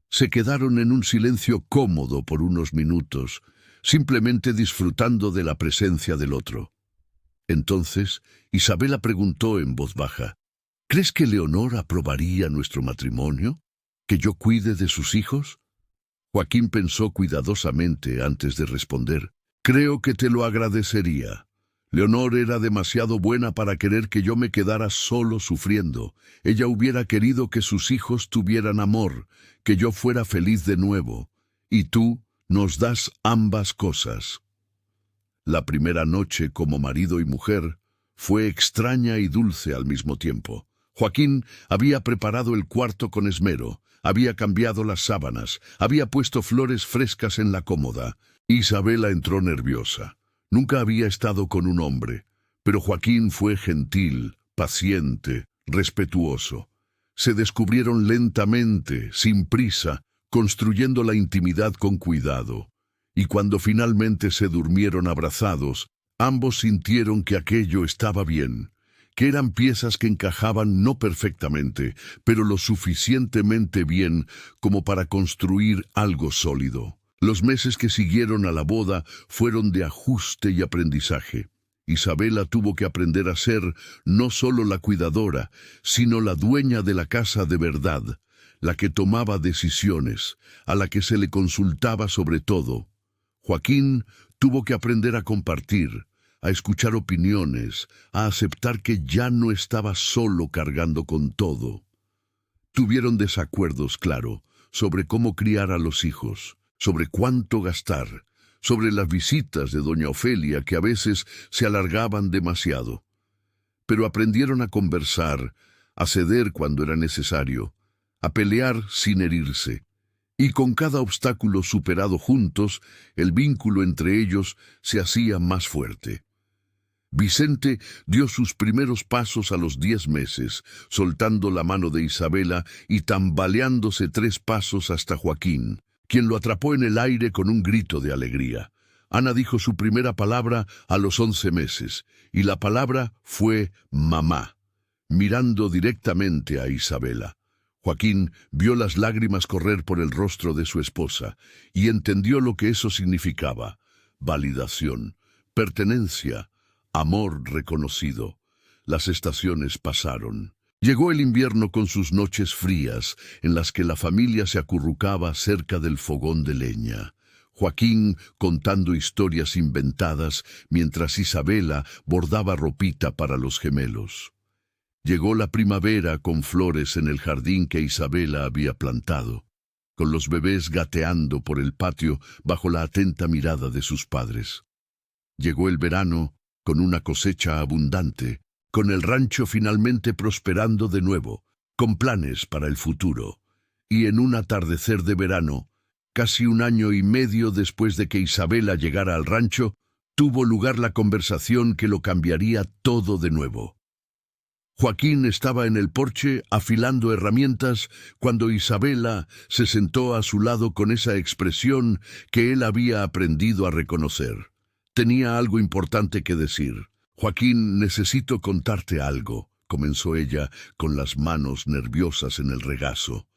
Se quedaron en un silencio cómodo por unos minutos, simplemente disfrutando de la presencia del otro. Entonces, Isabela preguntó en voz baja, ¿crees que Leonor aprobaría nuestro matrimonio? ¿Que yo cuide de sus hijos? Joaquín pensó cuidadosamente antes de responder. Creo que te lo agradecería. Leonor era demasiado buena para querer que yo me quedara solo sufriendo. Ella hubiera querido que sus hijos tuvieran amor, que yo fuera feliz de nuevo. Y tú nos das ambas cosas. La primera noche como marido y mujer fue extraña y dulce al mismo tiempo. Joaquín había preparado el cuarto con esmero, había cambiado las sábanas, había puesto flores frescas en la cómoda. Isabela entró nerviosa. Nunca había estado con un hombre, pero Joaquín fue gentil, paciente, respetuoso. Se descubrieron lentamente, sin prisa, construyendo la intimidad con cuidado. Y cuando finalmente se durmieron abrazados, ambos sintieron que aquello estaba bien, que eran piezas que encajaban no perfectamente, pero lo suficientemente bien como para construir algo sólido. Los meses que siguieron a la boda fueron de ajuste y aprendizaje. Isabela tuvo que aprender a ser no solo la cuidadora, sino la dueña de la casa de verdad, la que tomaba decisiones, a la que se le consultaba sobre todo. Joaquín tuvo que aprender a compartir, a escuchar opiniones, a aceptar que ya no estaba solo cargando con todo. Tuvieron desacuerdos, claro, sobre cómo criar a los hijos, sobre cuánto gastar, sobre las visitas de doña Ofelia que a veces se alargaban demasiado. Pero aprendieron a conversar, a ceder cuando era necesario, a pelear sin herirse. Y con cada obstáculo superado juntos, el vínculo entre ellos se hacía más fuerte. Vicente dio sus primeros pasos a los 10 meses, soltando la mano de Isabela y tambaleándose 3 pasos hasta Joaquín, quien lo atrapó en el aire con un grito de alegría. Ana dijo su primera palabra a los 11 meses, y la palabra fue mamá, mirando directamente a Isabela. Joaquín vio las lágrimas correr por el rostro de su esposa y entendió lo que eso significaba: validación, pertenencia, amor reconocido. Las estaciones pasaron. Llegó el invierno con sus noches frías, en las que la familia se acurrucaba cerca del fogón de leña. Joaquín contando historias inventadas, mientras Isabela bordaba ropita para los gemelos. Llegó la primavera con flores en el jardín que Isabela había plantado, con los bebés gateando por el patio bajo la atenta mirada de sus padres. Llegó el verano con una cosecha abundante, con el rancho finalmente prosperando de nuevo, con planes para el futuro. Y en un atardecer de verano, casi 1 año y medio después de que Isabela llegara al rancho, tuvo lugar la conversación que lo cambiaría todo de nuevo. Joaquín estaba en el porche afilando herramientas cuando Isabela se sentó a su lado con esa expresión que él había aprendido a reconocer. Tenía algo importante que decir. «Joaquín, necesito contarte algo», comenzó ella con las manos nerviosas en el regazo.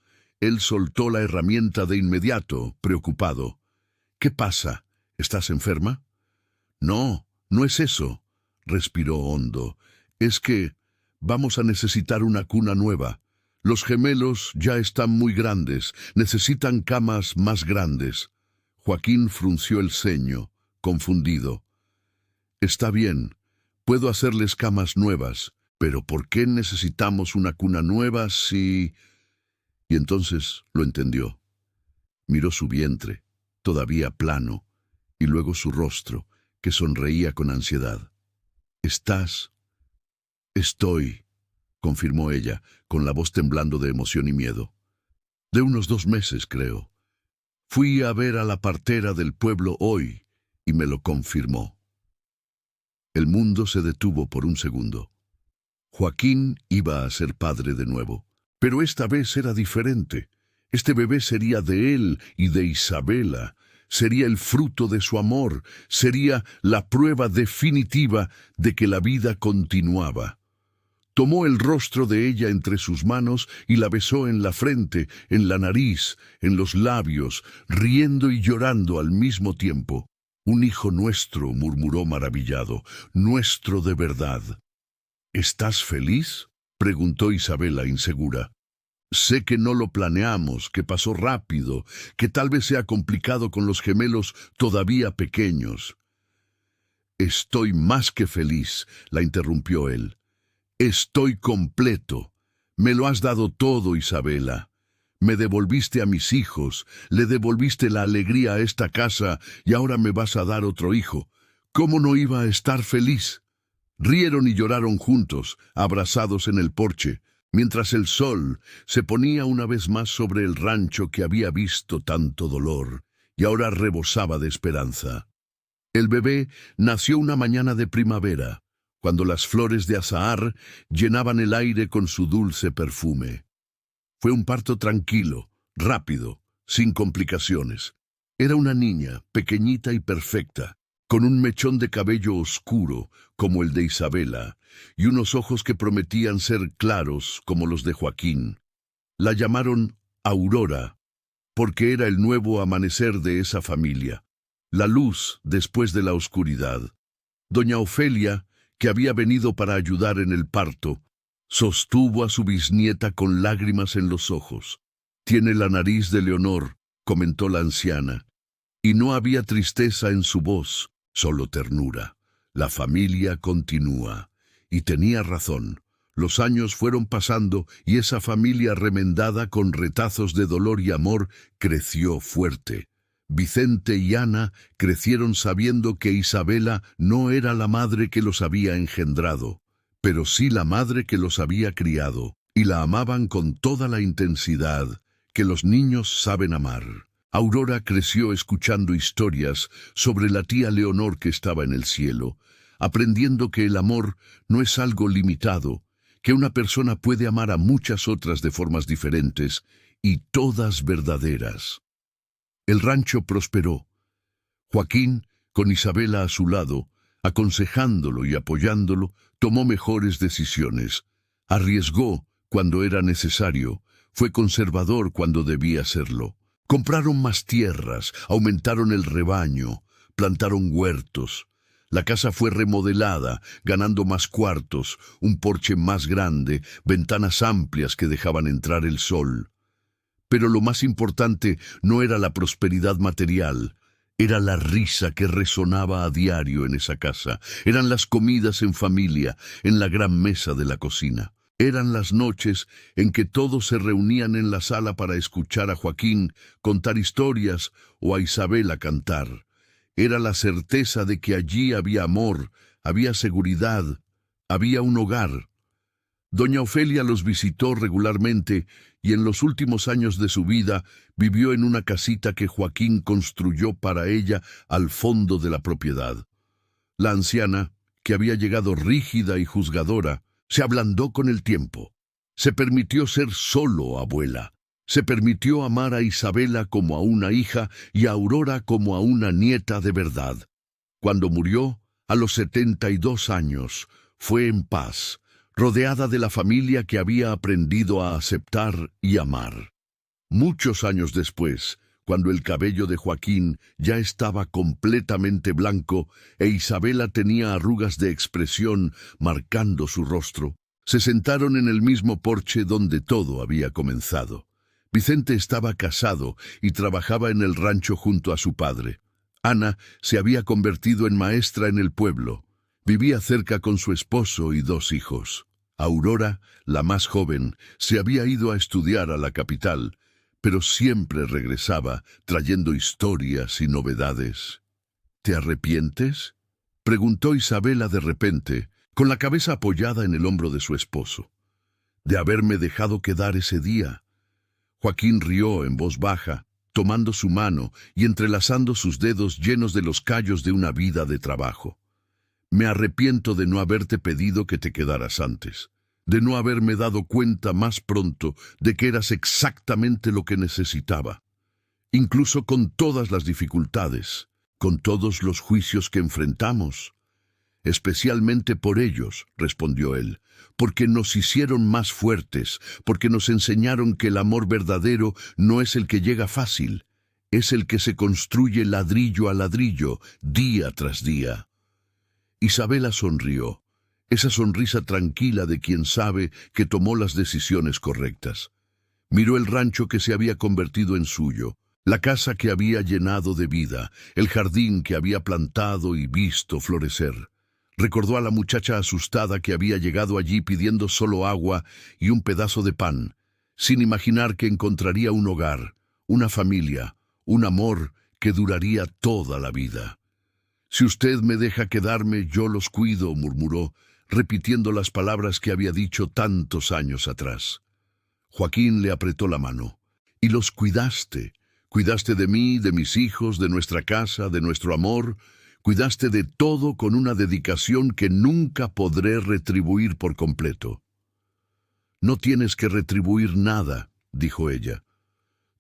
Él soltó la herramienta de inmediato, preocupado. «¿Qué pasa? ¿Estás enferma?» «No, no es eso», respiró hondo. «Es que vamos a necesitar una cuna nueva. Los gemelos ya están muy grandes, necesitan camas más grandes». Joaquín frunció el ceño, confundido. «Está bien, puedo hacerles camas nuevas, pero ¿por qué necesitamos una cuna nueva si...?» Y entonces lo entendió. Miró su vientre, todavía plano, y luego su rostro, que sonreía con ansiedad. «Estoy», confirmó ella, con la voz temblando de emoción y miedo. «De unos 2 meses, creo. Fui a ver a la partera del pueblo hoy y me lo confirmó». El mundo se detuvo por un segundo. Joaquín iba a ser padre de nuevo, pero esta vez era diferente. Este bebé sería de él y de Isabela. Sería el fruto de su amor, sería la prueba definitiva de que la vida continuaba. Tomó el rostro de ella entre sus manos y la besó en la frente, en la nariz, en los labios, riendo y llorando al mismo tiempo. «Un hijo nuestro», murmuró maravillado, «nuestro de verdad». «¿Estás feliz?», preguntó Isabela insegura. «Sé que no lo planeamos, que pasó rápido, que tal vez sea complicado con los gemelos todavía pequeños». «Estoy más que feliz», la interrumpió él. «Estoy completo. Me lo has dado todo, Isabela. Me devolviste a mis hijos, le devolviste la alegría a esta casa y ahora me vas a dar otro hijo. ¿Cómo no iba a estar feliz?». Rieron y lloraron juntos, abrazados en el porche, mientras el sol se ponía una vez más sobre el rancho que había visto tanto dolor y ahora rebosaba de esperanza. El bebé nació una mañana de primavera, cuando las flores de azahar llenaban el aire con su dulce perfume. Fue un parto tranquilo, rápido, sin complicaciones. Era una niña, pequeñita y perfecta, con un mechón de cabello oscuro, como el de Isabela, y unos ojos que prometían ser claros como los de Joaquín. La llamaron Aurora, porque era el nuevo amanecer de esa familia, la luz después de la oscuridad. Doña Ofelia, que había venido para ayudar en el parto, sostuvo a su bisnieta con lágrimas en los ojos. «Tiene la nariz de Leonor», comentó la anciana, y no había tristeza en su voz, solo ternura. «La familia continúa». Y tenía razón. Los años fueron pasando y esa familia remendada con retazos de dolor y amor creció fuerte. Vicente y Ana crecieron sabiendo que Isabela no era la madre que los había engendrado, pero sí la madre que los había criado, y la amaban con toda la intensidad que los niños saben amar. Aurora creció escuchando historias sobre la tía Leonor que estaba en el cielo, aprendiendo que el amor no es algo limitado, que una persona puede amar a muchas otras de formas diferentes y todas verdaderas. El rancho prosperó. Joaquín, con Isabela a su lado, aconsejándolo y apoyándolo, tomó mejores decisiones. Arriesgó cuando era necesario, fue conservador cuando debía serlo. Compraron más tierras, aumentaron el rebaño, plantaron huertos. La casa fue remodelada, ganando más cuartos, un porche más grande, ventanas amplias que dejaban entrar el sol. Pero lo más importante no era la prosperidad material, era la risa que resonaba a diario en esa casa, eran las comidas en familia, en la gran mesa de la cocina. Eran las noches en que todos se reunían en la sala para escuchar a Joaquín contar historias o a Isabela cantar. Era la certeza de que allí había amor, había seguridad, había un hogar. Doña Ofelia los visitó regularmente y en los últimos años de su vida vivió en una casita que Joaquín construyó para ella al fondo de la propiedad. La anciana, que había llegado rígida y juzgadora, se ablandó con el tiempo. Se permitió ser solo abuela. Se permitió amar a Isabela como a una hija y a Aurora como a una nieta de verdad. Cuando murió, a los 72 años, fue en paz, rodeada de la familia que había aprendido a aceptar y amar. Muchos años después, cuando el cabello de Joaquín ya estaba completamente blanco e Isabela tenía arrugas de expresión marcando su rostro, se sentaron en el mismo porche donde todo había comenzado. Vicente estaba casado y trabajaba en el rancho junto a su padre. Ana se había convertido en maestra en el pueblo. Vivía cerca con su esposo y 2 hijos. Aurora, la más joven, se había ido a estudiar a la capital, pero siempre regresaba trayendo historias y novedades. ¿Te arrepientes?, preguntó Isabela de repente, con la cabeza apoyada en el hombro de su esposo. ¿De haberme dejado quedar ese día? Joaquín rió en voz baja, tomando su mano y entrelazando sus dedos llenos de los callos de una vida de trabajo. Me arrepiento de no haberte pedido que te quedaras antes, de no haberme dado cuenta más pronto de que eras exactamente lo que necesitaba. Incluso con todas las dificultades, con todos los juicios que enfrentamos. Especialmente por ellos, respondió él, porque nos hicieron más fuertes, porque nos enseñaron que el amor verdadero no es el que llega fácil, es el que se construye ladrillo a ladrillo, día tras día. Isabela sonrió, esa sonrisa tranquila de quien sabe que tomó las decisiones correctas. Miró el rancho que se había convertido en suyo, la casa que había llenado de vida, el jardín que había plantado y visto florecer. Recordó a la muchacha asustada que había llegado allí pidiendo solo agua y un pedazo de pan, sin imaginar que encontraría un hogar, una familia, un amor que duraría toda la vida. «Si usted me deja quedarme, yo los cuido», murmuró, repitiendo las palabras que había dicho tantos años atrás. Joaquín le apretó la mano. «Y los cuidaste. Cuidaste de mí, de mis hijos, de nuestra casa, de nuestro amor. Cuidaste de todo con una dedicación que nunca podré retribuir por completo». «No tienes que retribuir nada», dijo ella.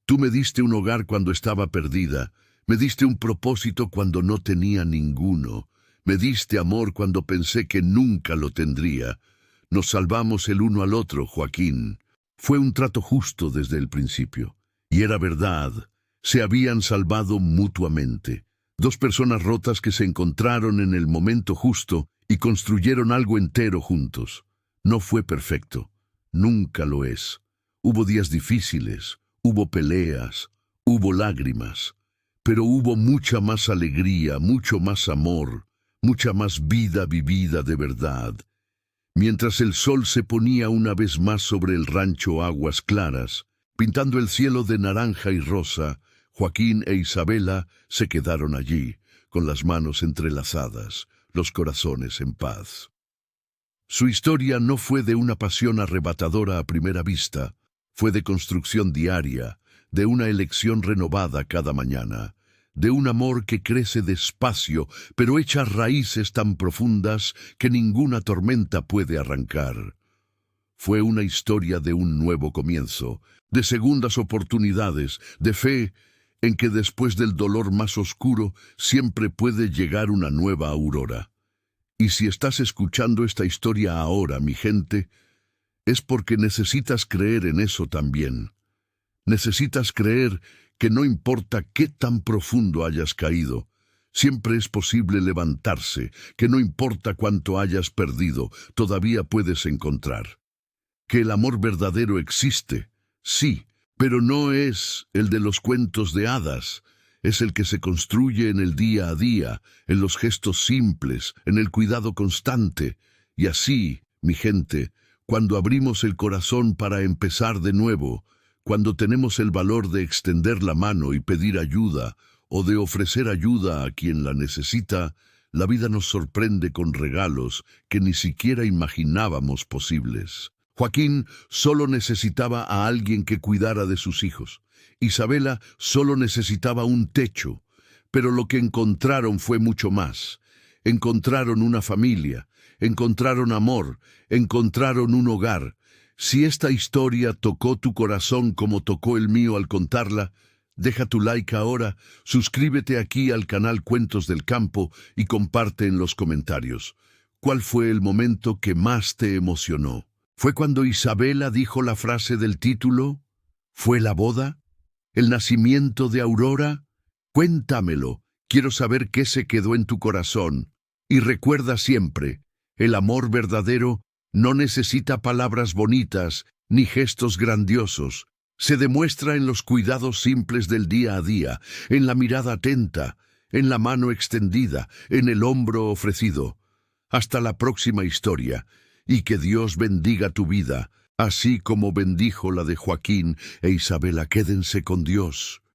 «Tú me diste un hogar cuando estaba perdida, me diste un propósito cuando no tenía ninguno, me diste amor cuando pensé que nunca lo tendría. Nos salvamos el uno al otro, Joaquín. Fue un trato justo desde el principio. Y era verdad, se habían salvado mutuamente. 2 personas rotas que se encontraron en el momento justo y construyeron algo entero juntos. No fue perfecto, nunca lo es. Hubo días difíciles, hubo peleas, hubo lágrimas, pero hubo mucha más alegría, mucho más amor, mucha más vida vivida de verdad. Mientras el sol se ponía una vez más sobre el rancho Aguas Claras, pintando el cielo de naranja y rosa, Joaquín e Isabela se quedaron allí, con las manos entrelazadas, los corazones en paz. Su historia no fue de una pasión arrebatadora a primera vista, fue de construcción diaria, de una elección renovada cada mañana, de un amor que crece despacio, pero echa raíces tan profundas que ninguna tormenta puede arrancar. Fue una historia de un nuevo comienzo, de segundas oportunidades, de fe en que después del dolor más oscuro siempre puede llegar una nueva aurora. Y si estás escuchando esta historia ahora, mi gente, es porque necesitas creer en eso también. Necesitas creer que no importa qué tan profundo hayas caído, siempre es posible levantarse, que no importa cuánto hayas perdido, todavía puedes encontrar. Que el amor verdadero existe, sí, pero no es el de los cuentos de hadas, es el que se construye en el día a día, en los gestos simples, en el cuidado constante. Y así, mi gente, cuando abrimos el corazón para empezar de nuevo, cuando tenemos el valor de extender la mano y pedir ayuda, o de ofrecer ayuda a quien la necesita, la vida nos sorprende con regalos que ni siquiera imaginábamos posibles. Joaquín solo necesitaba a alguien que cuidara de sus hijos. Isabela solo necesitaba un techo, pero lo que encontraron fue mucho más. Encontraron una familia, encontraron amor, encontraron un hogar. Si esta historia tocó tu corazón como tocó el mío al contarla, deja tu like ahora, suscríbete aquí al canal Cuentos del Campo y comparte en los comentarios. ¿Cuál fue el momento que más te emocionó? ¿Fue cuando Isabela dijo la frase del título? ¿Fue la boda? ¿El nacimiento de Aurora? Cuéntamelo, quiero saber qué se quedó en tu corazón. Y recuerda siempre, el amor verdadero no necesita palabras bonitas ni gestos grandiosos. Se demuestra en los cuidados simples del día a día, en la mirada atenta, en la mano extendida, en el hombro ofrecido. Hasta la próxima historia, y que Dios bendiga tu vida, así como bendijo la de Joaquín e Isabela. Quédense con Dios.